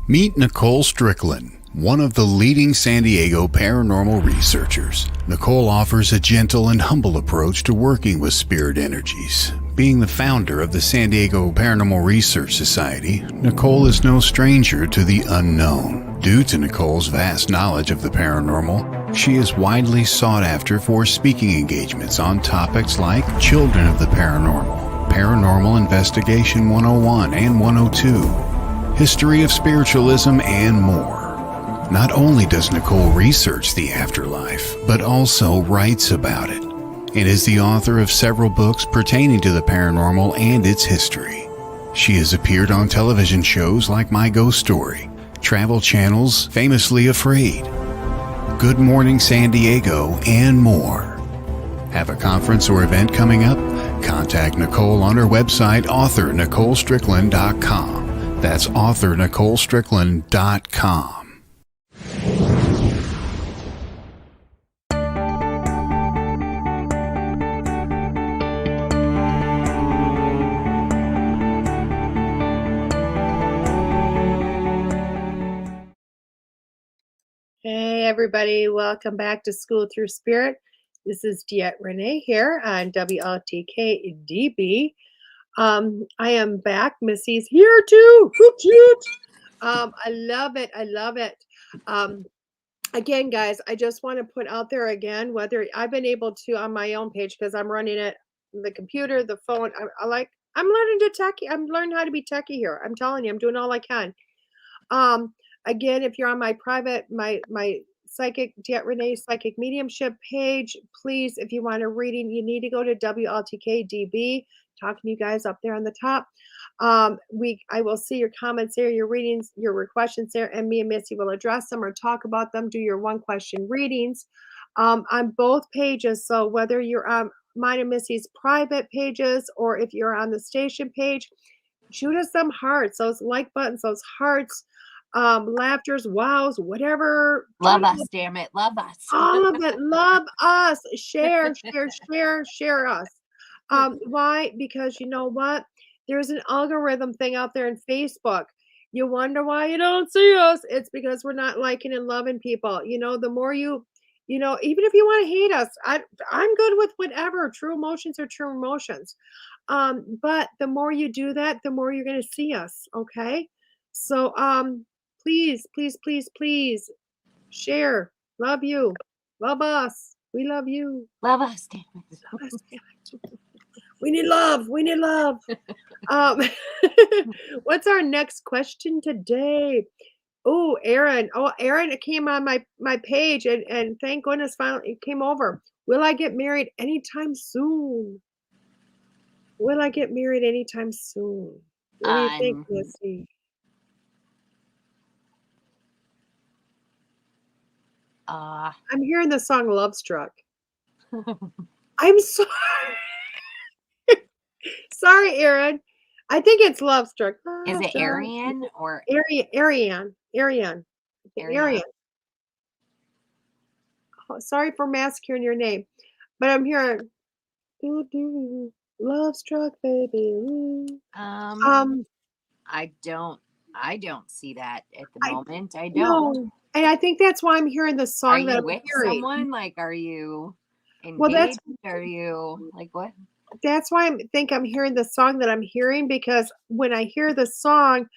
S1: Meet Nicole Strickland, one of the leading San Diego paranormal researchers. Nicole offers a gentle and humble approach to working with spirit energies. Being the founder of the San Diego Paranormal Research Society, Nicole is no stranger to the unknown. Due to Nicole's vast knowledge of the paranormal, she is widely sought after for speaking engagements on topics like Children of the Paranormal, Paranormal Investigation 101 and 102, History of Spiritualism, and more. Not only does Nicole research the afterlife, but also writes about it, and is the author of several books pertaining to the paranormal and its history. She has appeared on television shows like My Ghost Story, Travel Channel's Famously Afraid, Good Morning San Diego, and more. Have a conference or event coming up? Contact Nicole on her website, authornicolestrickland.com. That's authornicolestrickland.com.
S2: Hey, everybody. Welcome back to School Through Spirit. This is DeEtte Renee here on WLTK-DB. I am back. Missy's here too. Hoot, hoot. I love it. I love it. Again, guys, I just want to put out there again, whether I've been able to on my own page, because I'm running it, the computer, the phone. I'm learning to techie. I'm learning how to be techie here. I'm telling you, I'm doing all I can. Again, if you're on my private, my psychic, DeEtte Renee psychic mediumship page, please, if you want a reading, you need to go to WLTK-DB. Talking to you guys up there on the top. I will see your comments there, your readings, your questions there, and me and Missy will address them or talk about them, do your one question readings on both pages. So whether you're on mine and Missy's private pages or if you're on the station page, shoot us some hearts, those like buttons, those hearts, laughters, wows, whatever.
S3: Love us, damn it. Love us.
S2: All of it. Love us. Share us. Why? Because you know what? There's an algorithm thing out there in Facebook. You wonder why you don't see us. It's because we're not liking and loving people. The more even if you want to hate us, I'm good with whatever. True emotions are true emotions. But the more you do that, the more you're going to see us. Okay. So, please share. Love you. Love us. We love you.
S3: Love us, damn it.
S2: Love us, damn it. We need love. What's our next question today? Oh, Aaron. Aaron came on my page and thank goodness finally it came over. Will I get married anytime soon? What do you think, Missy? I'm hearing the song Love Struck. I'm sorry. Sorry, Aaron. I think it's Love Struck.
S3: Is it Arian or
S2: Arian? sorry for massacring your name, but I'm hearing doo doo, love struck baby. Ooh.
S3: Um,
S2: Um,
S3: I don't see that at the
S2: I
S3: moment. I don't.
S2: no, and I think that's why I'm hearing the
S3: Are
S2: song that
S3: you
S2: I'm
S3: with
S2: hearing.
S3: someone? Like, are you
S2: Well,
S3: engaged? Are you like what?
S2: that's why I think I'm hearing the song that I'm hearing because when I hear the song,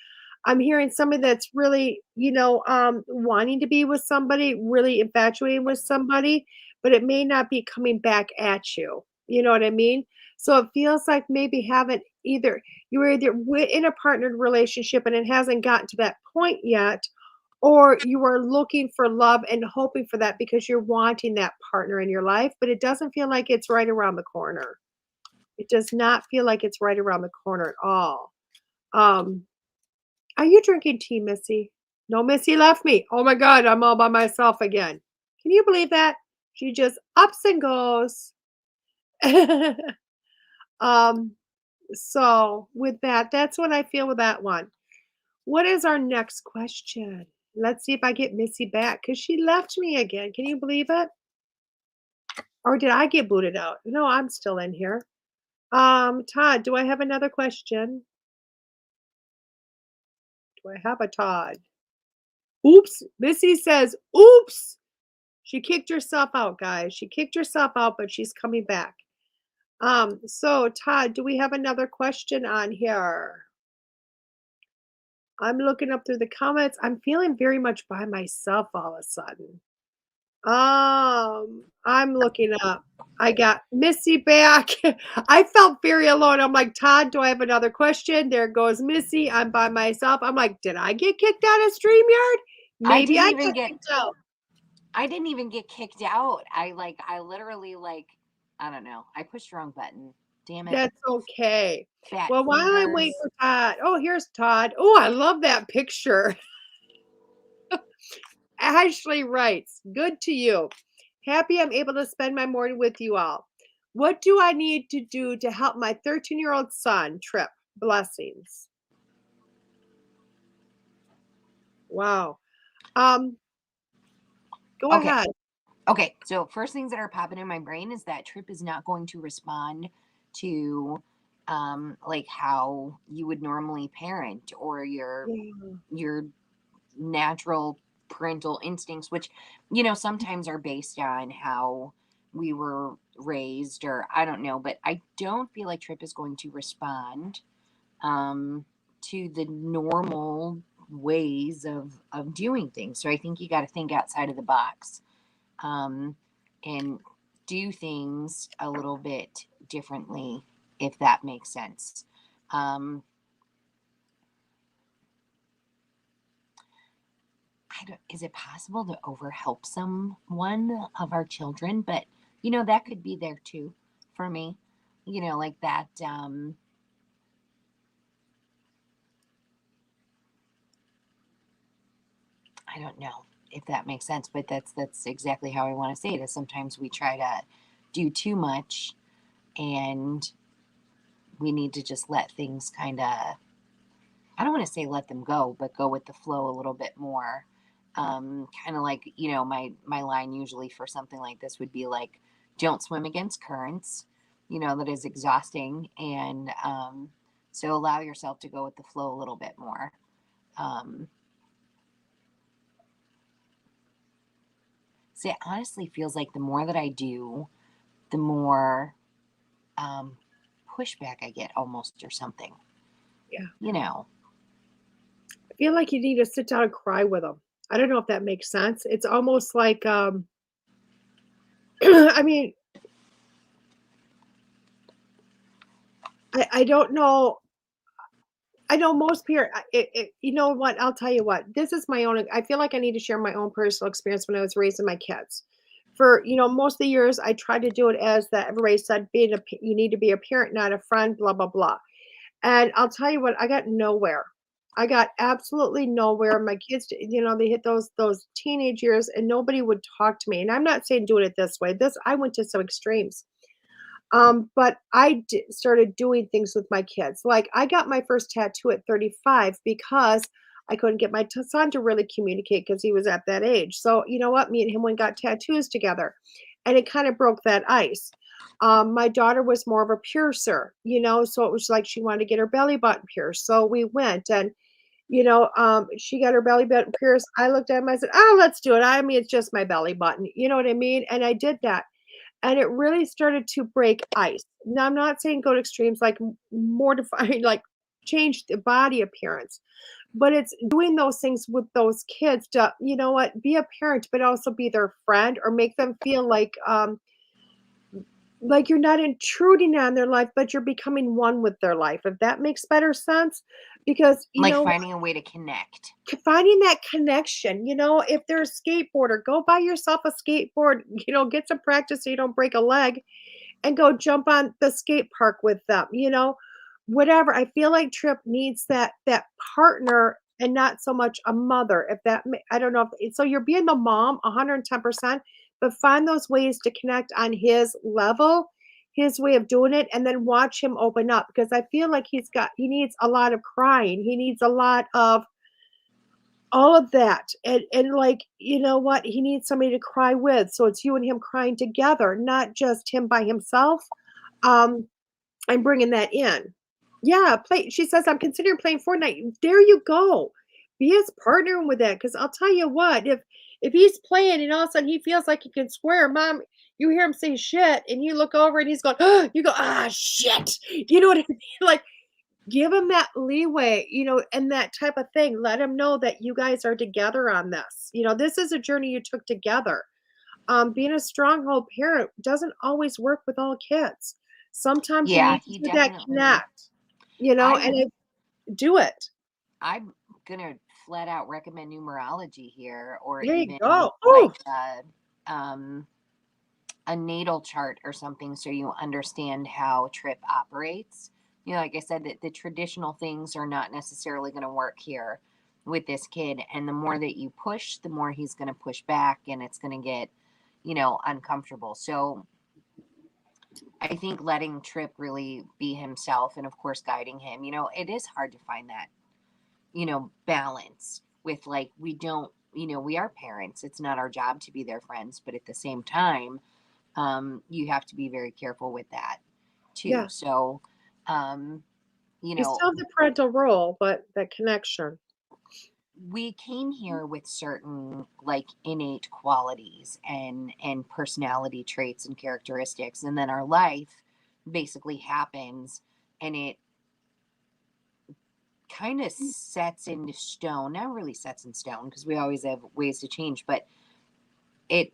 S2: I'm hearing somebody that's really, wanting to be with somebody, really infatuated with somebody, but it may not be coming back at you. You know what I mean? So it feels like maybe haven't either you were either in a partnered relationship and it hasn't gotten to that point yet, or you are looking for love and hoping for that because you're wanting that partner in your life, but it doesn't feel like it's right around the corner. It does not feel like it's right around the corner at all. Um, are you drinking tea, Missy? No, Missy left me. Oh my God, I'm all by myself again. Can you believe that? She just ups and goes. um, so with that, that's what I feel with that one. What is our next question? Let's see if I get Missy back because she left me again. Can you believe it? Or did I get booted out? No, I'm still in here. Todd, do I have another question? Do I have a Todd? Oops. Missy says, oops. She kicked herself out, guys. She kicked herself out, but she's coming back. So Todd, do we have another question on here? I'm looking up through the comments. I'm feeling very much by myself all of a sudden. I'm looking up. I got Missy back. I felt very alone. I'm like, Todd, do I have another question? There goes Missy. I'm by myself. I'm like, did I get kicked out of StreamYard?
S3: I
S2: Maybe
S3: didn't
S2: I
S3: even
S2: got
S3: get
S2: kicked out.
S3: I didn't even get kicked out. I literally I don't know. I pushed the wrong button. Damn it.
S2: That's okay.
S3: Fat
S2: Well, while I'm waiting
S3: fingers.
S2: for Todd. Oh, here's Todd. Oh, I love that picture. Ashley writes, good to you. Happy I'm able to spend my morning with you all. What do I need to do to help my 13-year-old son trip? Blessings. Wow. Um, go
S3: Okay.
S2: ahead.
S3: Okay. So first things that are popping in my brain is that Trip is not going to respond to like how you would normally parent or
S2: Yeah.
S3: your natural parental instincts, which, sometimes are based on how we were raised, or I don't know, but I don't feel like Trip is going to respond to the normal ways of doing things. So I think you got to think outside of the box, um, and do things a little bit differently, if that makes sense. Um, is it possible to overhelp someone of our children? But that could be there too for me. Like that. I don't know if that makes sense, but that's exactly how I want to say it. Is sometimes we try to do too much, and we need to just let things kind of. I don't want to say let them go, but go with the flow a little bit more. Kind of like, my line usually for something like this would be like, don't swim against currents, that is exhausting. And so allow yourself to go with the flow a little bit more. Um, so it honestly feels like the more that I do, the more um, pushback I get almost or something,
S2: Yeah.
S3: you know.
S2: I feel like you need to sit down and cry with them. I don't know if that makes sense. It's almost like, I mean, I don't know. I know most parents. You know what? I'll tell you what. This is my own. I feel like I need to share my own personal experience when I was raising my kids. For most of the years, I tried to do it as that everybody said, you need to be a parent, not a friend. Blah blah blah. And I'll tell you what, I got nowhere. I got absolutely nowhere. My kids, they hit those teenage years, and nobody would talk to me. And I'm not saying doing it this way. I went to some extremes. But started doing things with my kids. Like I got my first tattoo at 35 because I couldn't get my son to really communicate because he was at that age. So, you know what? Me and him went and got tattoos together, and it kind of broke that ice. My daughter was more of a piercer, so it was like she wanted to get her belly button pierced. So we went and, she got her belly button pierced. I looked at him, I said, "Oh, let's do it. I mean, it's just my belly button." You know what I mean? And I did that. And it really started to break ice. Now, I'm not saying go to extremes like mortifying, like change the body appearance, but it's doing those things with those kids to, you know what, be a parent, but also be their friend or make them feel like you're not intruding on their life, but you're becoming one with their life, if that makes better sense. Because,
S3: Like finding a way to connect.
S2: finding that connection, if they're a skateboarder, go buy yourself a skateboard, get some practice so you don't break a leg and go jump on the skate park with them, whatever. I feel like Trip needs that partner and not so much a mother. If that, I don't know. So you're being the mom 110%, but find those ways to connect on his level, his way of doing it, and then watch him open up because I feel like he needs a lot of crying. He needs a lot of all of that. And like, you know what? He needs somebody to cry with. So it's you and him crying together, not just him by himself. Um, I'm bringing that in. Yeah, play. She says, I'm considering playing Fortnite. There you go. Be his partner with that. Because I'll tell you what, if he's playing and all of a sudden he feels like he can swear, mom, you hear him say shit, and you look over and he's going, oh, you go, ah, shit. You know what I mean? Like, give him that leeway, and that type of thing. Let him know that you guys are together on this. This is a journey you took together. Being a stronghold parent doesn't always work with all kids. Sometimes you
S3: Yeah,
S2: need to
S3: he
S2: do that
S3: definitely.
S2: connect,
S3: I
S2: and do it.
S3: I'm gonna flat out recommend numerology here, or
S2: There you
S3: even
S2: go.
S3: like
S2: Oh,
S3: a natal chart or something, so you understand how Trip operates. Like I said, that the traditional things are not necessarily going to work here with this kid, and the more that you push, the more he's going to push back, and it's going to get, uncomfortable. So I think letting Trip really be himself, and of course guiding him. It is hard to find that balance with, like, we don't, we are parents. It's not our job to be their friends, but at the same time, you have to be very careful with that too.
S2: yeah.
S3: So, um, you
S2: You
S3: know,
S2: still have the parental role, but that connection.
S3: we came here with certain like innate qualities and personality traits and characteristics, and then our life basically happens, and it kind of sets into stone. Not really sets in stone because we always have ways to change, but it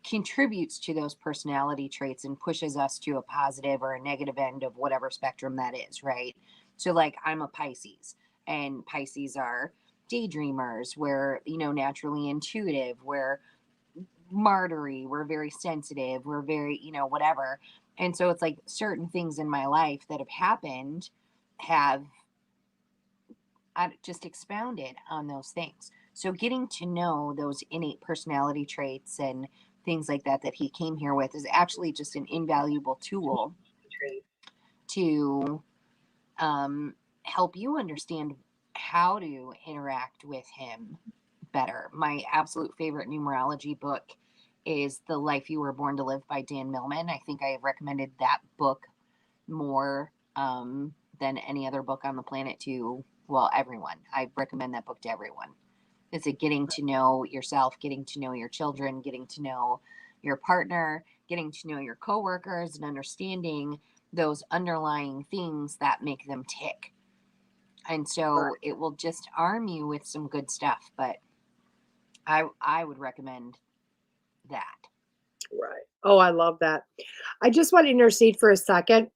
S3: contributes to those personality traits and pushes us to a positive or a negative end of whatever spectrum that is, right? So, like, I'm a Pisces, and Pisces are daydreamers. We're, naturally intuitive. We're martyry. We're very sensitive. We're very, whatever. And so it's like certain things in my life that have happened have just expounded on those things. So getting to know those innate personality traits and things like that that he came here with is actually just an invaluable tool to help you understand how to interact with him better. My absolute favorite numerology book is The Life You Were Born to Live by Dan Millman. I think I have recommended that book more than any other book on the planet to, well, everyone. I recommend that book to everyone. It's a getting to know yourself, getting to know your children, getting to know your partner, getting to know your coworkers, and understanding those underlying things that make them tick. And so it will just arm you with some good stuff. But I would recommend that.
S2: Right. Oh, I love that. I just want to intercede for a second.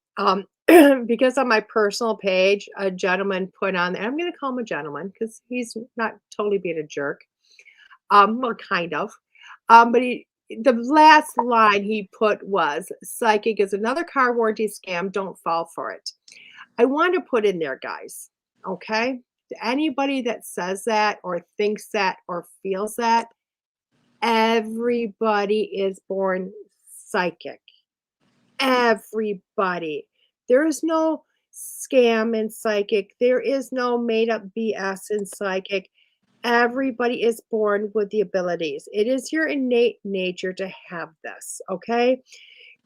S2: Because on my personal page, a gentleman put on, and I'm going to call him a gentleman because he's not totally being a jerk. Well, kind of. But the last line he put was, psychic is another car warranty scam. Don't fall for it. I want to put in there, guys. Okay. To anybody that says that or thinks that or feels that, everybody is born psychic. Everybody. There is no scam in psychic. There is no made up BS in psychic. Everybody is born with the abilities. It is your innate nature to have this, okay?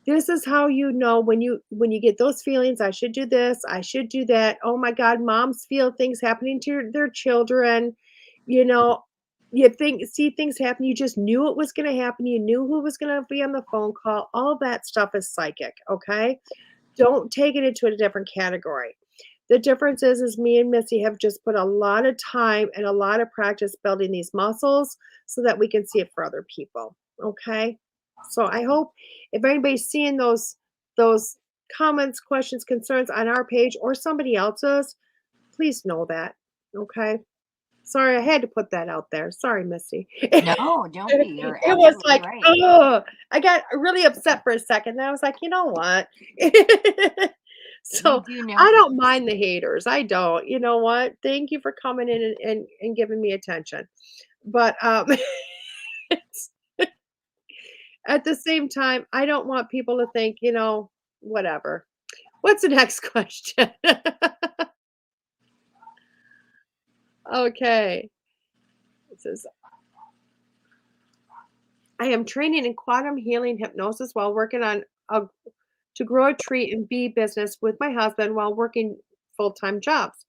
S2: This is how you know when you get those feelings, I should do this, I should do that. Oh my God, moms feel things happening to their children. You know, you think see things happen, you just knew it was going to happen, you knew who was going to be on the phone call. All that stuff is psychic, okay? Don't take it into a different category. The difference is me and Missy have just put a lot of time and a lot of practice building these muscles so that we can see it for other people. Okay. So I hope if anybody's seeing those comments, questions, concerns on our page or somebody else's, please know that. Okay. Sorry, I had to put that out there. Sorry, Missy.
S3: No, don't be. You're
S2: It was
S3: absolutely
S2: like,
S3: right.
S2: oh, I got really upset for a second. Then I was like, you know what?
S3: We
S2: So
S3: do know
S2: I don't
S3: things.
S2: mind the haters. I don't. You know what? Thank you for coming in and giving me attention. But at the same time, I don't want people to think, whatever. What's the next question? Okay. It says, I am training in quantum healing hypnosis while working on a to grow a tree and bee business with my husband while working full-time jobs.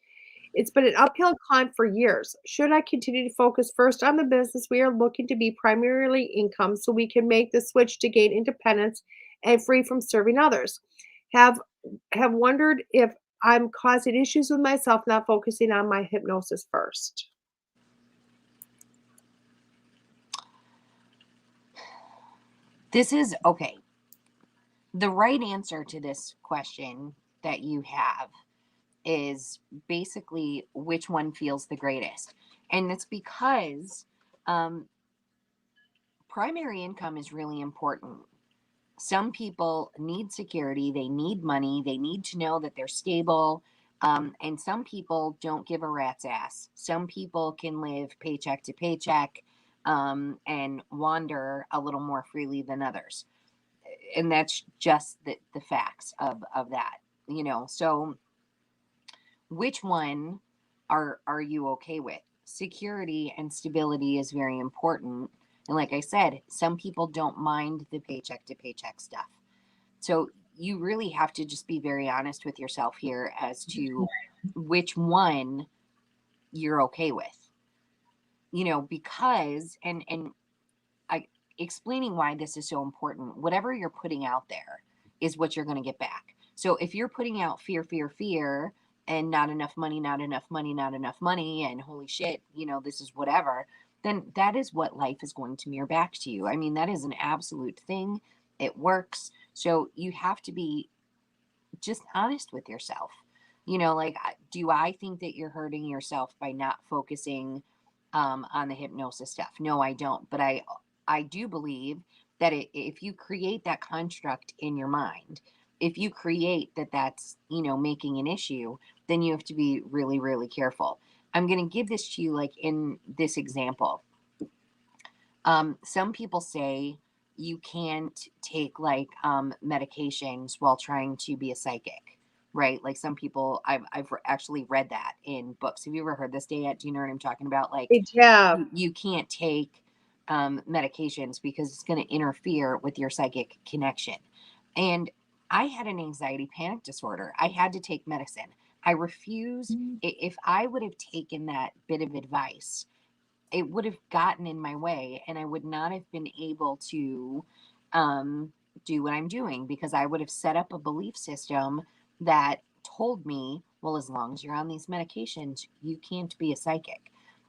S2: It's been an uphill climb for years. Should I continue to focus first on the business we are looking to be primarily income so we can make the switch to gain independence and free from serving others? Have have wondered if I'm causing issues with myself not focusing on my hypnosis first.
S3: This is okay. The right answer to this question that you have is basically which one feels the greatest. And it's because um, primary income is really important. Some people need security, they need money, they need to know that they're stable. And some people don't give a rat's ass. Some people can live paycheck to paycheck and wander a little more freely than others. And that's just the facts of that, So which one are you okay with? Security and stability is very important. And like I said, some people don't mind the paycheck to paycheck stuff. So you really have to just be very honest with yourself here as to which one you're okay with. Because and I explaining why this is so important. Whatever you're putting out there is what you're going to get back. So if you're putting out fear, fear, fear, and not enough money, not enough money, not enough money, and holy shit, this is whatever, then that is what life is going to mirror back to you. I mean, that is an absolute thing. It works. So you have to be just honest with yourself. Like, do I think that you're hurting yourself by not focusing on the hypnosis stuff? No, I don't. But I do believe that if you create that construct in your mind, if you create that that's making an issue, then you have to be really, really careful. I'm going to give this to you like in this example. Some people say you can't take like medications while trying to be a psychic, right? Like some people, I've actually read that in books. Have you ever heard this, DeEtte? Do you know what I'm talking about? Like
S2: Yeah.
S3: you can't take medications because it's going to interfere with your psychic connection. And I had an anxiety panic disorder. I had to take medicine. I refused. If I would have taken that bit of advice, it would have gotten in my way and I would not have been able to um, do what I'm doing because I would have set up a belief system that told me, well, as long as you're on these medications, you can't be a psychic.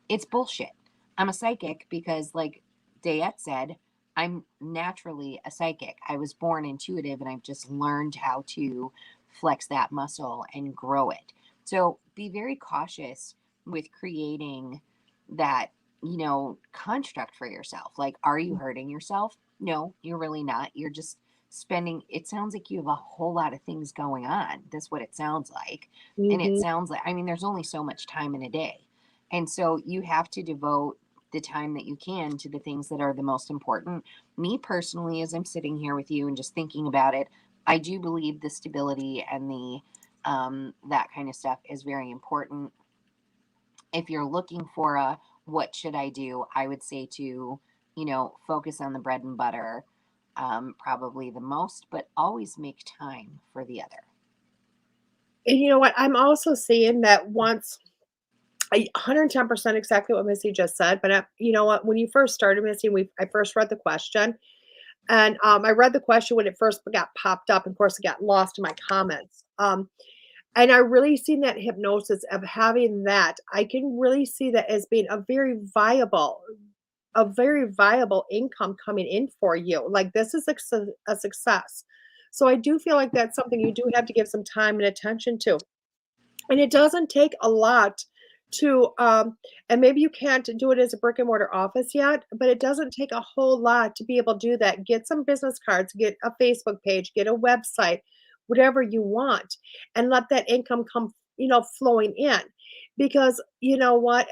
S3: It's bullshit. I'm a psychic because, like DeEtte said, I'm naturally a psychic. I was born intuitive and I've just learned how to flex that muscle and grow it. So be very cautious with creating that construct for yourself. Like, are you hurting yourself? No, you're really not. You're just spending, it sounds like you have a whole lot of things going on. That's what it sounds like. And it
S2: Hmm.
S3: sounds like, I mean, there's only so much time in a day. And so you have to devote the time that you can to the things that are the most important. Me personally, as I'm sitting here with you and just thinking about it, I do believe the stability and the That kind of stuff is very important. If you're looking for a what should I do, I would say to, focus on the bread and butter, probably the most, but always make time for the other.
S2: And you know what? I'm also seeing that once 110% exactly what Missy just said. But you know what? When you first started, Missy, I first read the question, and I read the question when it first got popped up. Of course, it got lost in my comments. And I really seen that hypnosis of having that. I can really see that as being a very viable income coming in for you. Like this is a success. So I do feel like that's something you do have to give some time and attention to. And it doesn't take a lot to, and maybe you can't do it as a brick and mortar office yet, but it doesn't take a whole lot to be able to do that. Get some business cards, get a Facebook page, get a website, whatever you want, and let that income come, flowing in. Because you know what?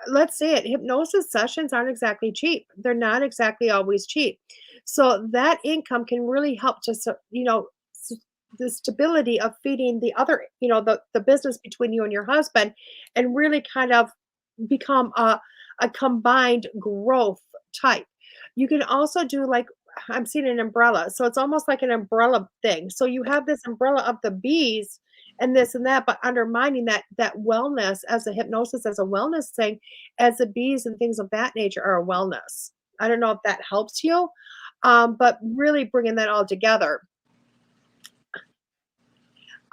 S2: Let's say it, hypnosis sessions aren't exactly cheap. They're not exactly always cheap. So that income can really help to, the stability of feeding the other, the business between you and your husband, and really kind of become a combined growth type. You can also do like, I'm seeing an umbrella. So it's almost like an umbrella thing. So you have this umbrella of the bees and this and that, but undermining that wellness as a hypnosis, as a wellness thing, as the bees and things of that nature are a wellness. I don't know if that helps you, but really bringing that all together.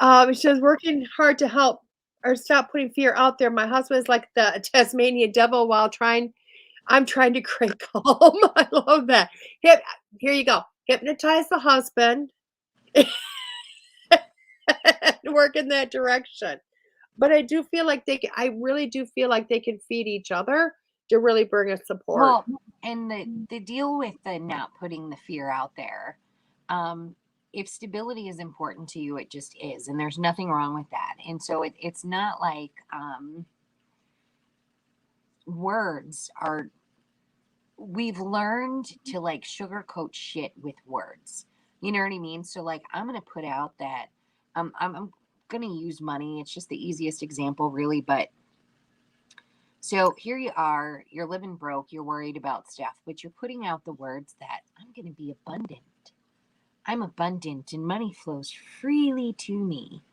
S2: She says, working hard to help or stop putting fear out there. My husband is like the Tasmanian devil while I'm trying to create calm. I love that. Here you go. Hypnotize the husband and work in that direction. But I really do feel like they can feed each other to really bring us support.
S3: Well, and the deal with the not putting the fear out there, if stability is important to you, it just is, and there's nothing wrong with that. And so it's not like words are. We've learned to like sugarcoat shit with words. You know what I mean? So like, I'm gonna put out that I'm gonna use money. It's just the easiest example, really, but. So here you are, you're living broke, you're worried about stuff, but you're putting out the words that I'm going to be abundant. I'm abundant and money flows freely to me,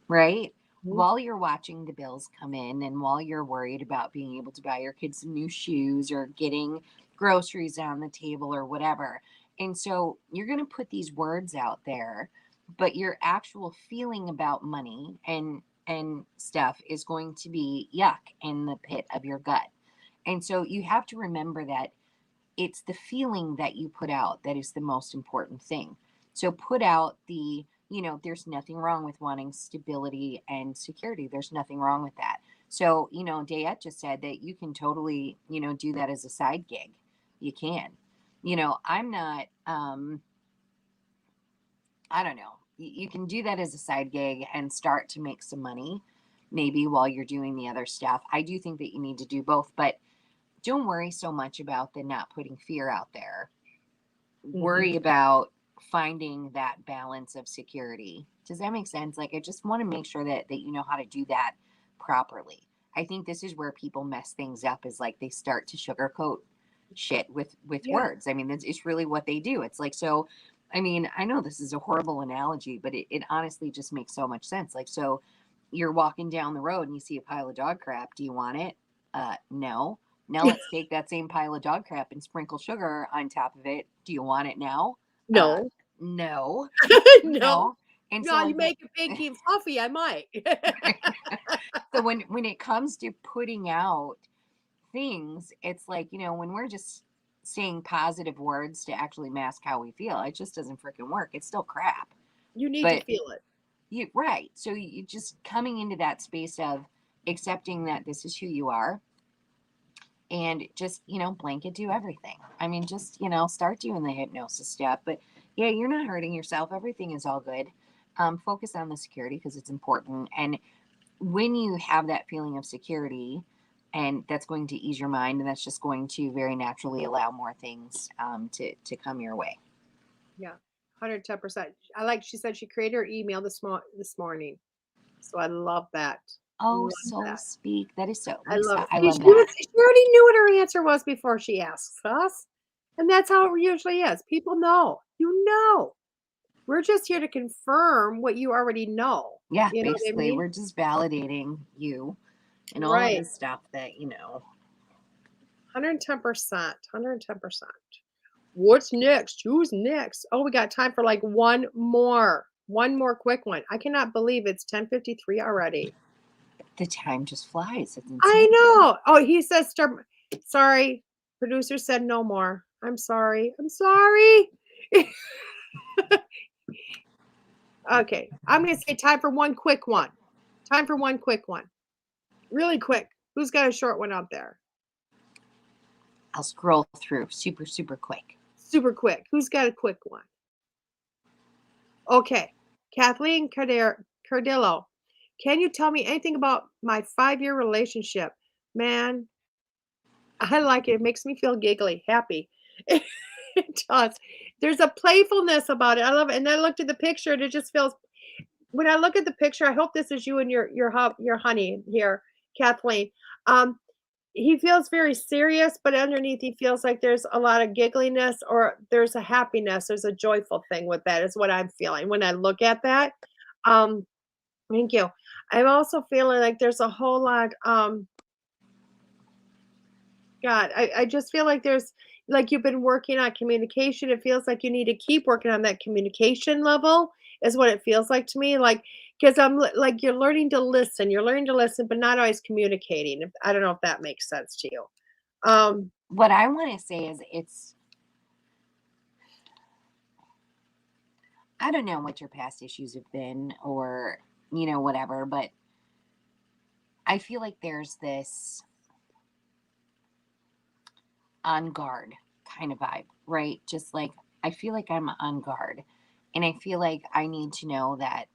S3: right?
S2: Mhm.
S3: While you're watching the bills come in and while you're worried about being able to buy your kids some new shoes or getting groceries on the table or whatever. And so you're going to put these words out there, but your actual feeling about money and stuff is going to be yuck in the pit of your gut. And so you have to remember that it's the feeling that you put out that is the most important thing. So put out there's nothing wrong with wanting stability and security. There's nothing wrong with that. So, DeEtte just said that you can totally, do that as a side gig. You can. I'm not, I don't know. You can do that as a side gig and start to make some money, maybe while you're doing the other stuff. I do think that you need to do both, but don't worry so much about the not putting fear out there. Worry about finding that balance of security. Does that make sense? Like, I just want to make sure that you know how to do that properly. I think this is where people mess things up, is like they start to sugarcoat shit with
S2: Yeah.
S3: words. I mean, it's really what they do. It's like, so I mean, I know this is a horrible analogy, but it honestly just makes so much sense. Like, so you're walking down the road and you see a pile of dog crap. Do you want it? No. Now let's take that same pile of dog crap and sprinkle sugar on top of it. Do you want it now? Uh,
S2: No.
S3: no.
S2: No.
S3: And so
S2: No, you
S3: like
S2: make it big and fluffy, I might.
S3: so when it comes to putting out things, it's like, when we're just saying positive words to actually mask how we feel, it just doesn't freaking work. It's still crap.
S2: You need to
S3: But
S2: feel it.
S3: right. So you just coming into that space of accepting that this is who you are and just, blanket do everything. I mean, just, start doing the hypnosis stuff. But yeah, you're not hurting yourself. Everything is all good. Focus on the security because it's important. And when you have that feeling of security, and that's going to ease your mind, and that's just going to very naturally allow more things to come your way.
S2: Yeah. 110%. She said she created her email this morning. So I love that.
S3: Oh,
S2: Love
S3: so
S2: that.
S3: speak. That is so,
S2: I love
S3: Lisa,
S2: it.
S3: I
S2: See,
S3: love that.
S2: she already knew what her answer was before she asks us. And that's how it usually is. People know. You know. We're just here to confirm what you already know.
S3: Yeah,
S2: You know what I
S3: basically,
S2: mean?
S3: we're just validating you and all of
S2: Right.
S3: this stuff that,
S2: 110%. 110%. What's next? Who's next? Oh, we got time for like one more. One more quick one. I cannot believe it's 10:53 already.
S3: the time just flies. It's
S2: I
S3: insane.
S2: know. Oh, he says sorry. Producer said no more. I'm sorry. I'm sorry. Okay. I'm going to say time for one quick one. Time for one quick one. Really quick. Who's got a short one out there?
S3: I'll scroll through super, super quick.
S2: Super quick. Who's got a quick one? Okay. Kathleen Cardillo. Can you tell me anything about my 5-year relationship? Man, I like it. It makes me feel giggly, happy. It does. There's a playfulness about it. I love it. And I looked at the picture and it just feels when I look at the picture, I hope this is you and your honey here, Kathleen. Um, he feels very serious, but underneath he feels like there's a lot of giggliness or there's a happiness, there's a joyful thing with that is what I'm feeling when I look at that. Um, thank you. I'm also feeling like there's a whole lot, God, I just feel like there's like you've been working on communication. It feels like you need to keep working on that communication level, is what it feels like to me. Like, because like you're learning to listen, but not always communicating. I don't know if that makes sense to you.
S3: What I want to say is I don't know what your past issues have been or, whatever, but I feel like there's this on guard kind of vibe, right? Just like I feel like I'm on guard and I feel like I need to know that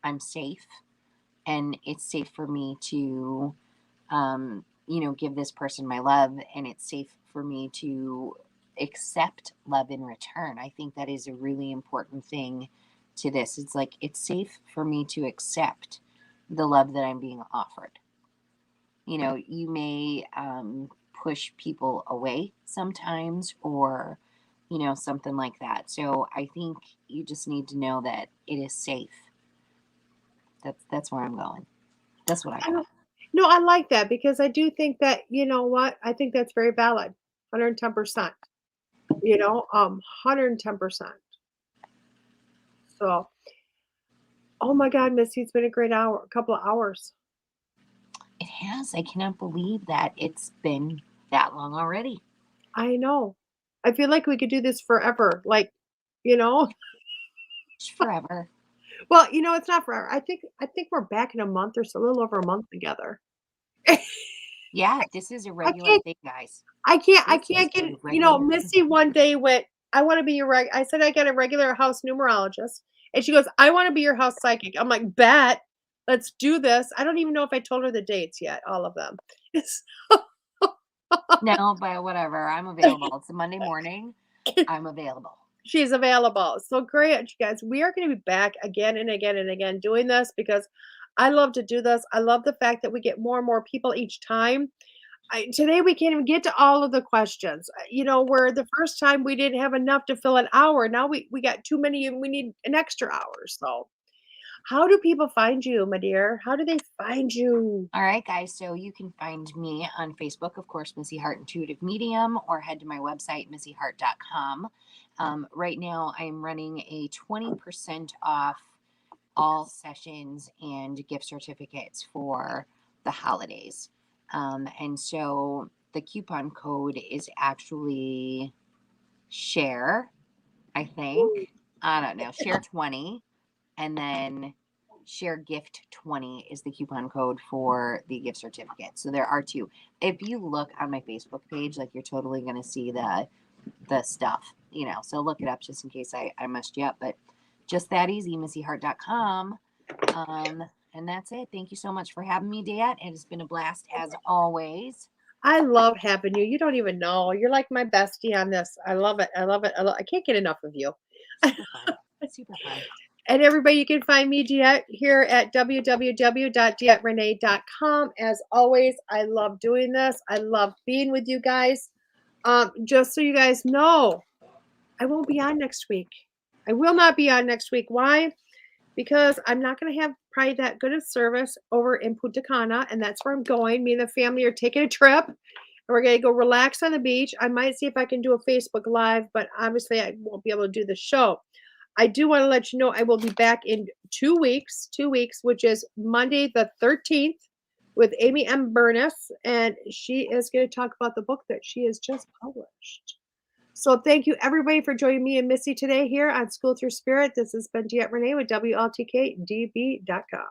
S3: I'm safe and it's safe for me to, give this person my love and it's safe for me to accept love in return. I think that is a really important thing to this. It's like it's safe for me to accept the love that I'm being offered. You may push people away sometimes or, something like that. So I think you just need to know that it is safe. That's where I'm going. That's what I
S2: I
S3: got.
S2: don't, no, I like that because I do think that you know what I think that's very valid, 110%. 110%. So, oh my God, Missy, it's been a great couple of hours.
S3: It has. I cannot believe that it's been that long already.
S2: I know. I feel like we could do this forever. Like, you know,
S3: It's forever.
S2: well, it's not forever. I think we're back in a month or so, a little over a month together.
S3: Yeah, this is a
S2: I
S3: regular
S2: can't
S3: thing, guys.
S2: I
S3: This is
S2: can't get
S3: a regular thing.
S2: Missy one day went, I want to be I said I got a regular house numerologist. And she goes, I want to be your house psychic. I'm like, bet. Let's do this. I don't even know if I told her the dates yet, all of them.
S3: No, but whatever. I'm available. It's a Monday morning. I'm available.
S2: She's available. So great, you guys. We are going to be back again and again and again doing this because I love to do this. I love the fact that we get more and more people each time. Today we can't even get to all of the questions. Where the first time we didn't have enough to fill an hour. Now we got too many and we need an extra hour. So how do people find you, my dear? How do they find you?
S3: All right, guys. So you can find me on Facebook, of course, Missy Hart Intuitive Medium, or head to my website, missyhart.com. Right now, I'm running a 20% off all sessions and gift certificates for the holidays. And so the coupon code is actually share, I think. I don't know, share 20. And then share gift 20 is the coupon code for the gift certificate. So there are two. If you look on my Facebook page, like you're totally going to see the stuff, so look it up just in case I messed you up, but just that easy, missyhart.com. And that's it. Thank you so much for having me, DeEtte. It has been a blast as always.
S2: I love having you. You don't even know. You're like my bestie on this. I love it. I love it. I can't get enough of you.
S3: Super fun. it's super fun.
S2: And everybody, you can find me, DeEtte, here at www.deetterenee.com. As always, I love doing this. I love being with you guys. Just so you guys know, I won't be on next week. I will not be on next week. Why? Because I'm not going to have probably that good of service over in Punta Cana, and that's where I'm going. Me and the family are taking a trip, and we're going to go relax on the beach. I might see if I can do a Facebook Live, but obviously I won't be able to do the show. I do want to let you know I will be back in 2 weeks, which is Monday the 13th with Amy M. Burness, and she is going to talk about the book that she has just published. So thank you, everybody, for joining me and Missy today here on School Through Spirit. This has been DeEtte Renee with WLTK-DB.com.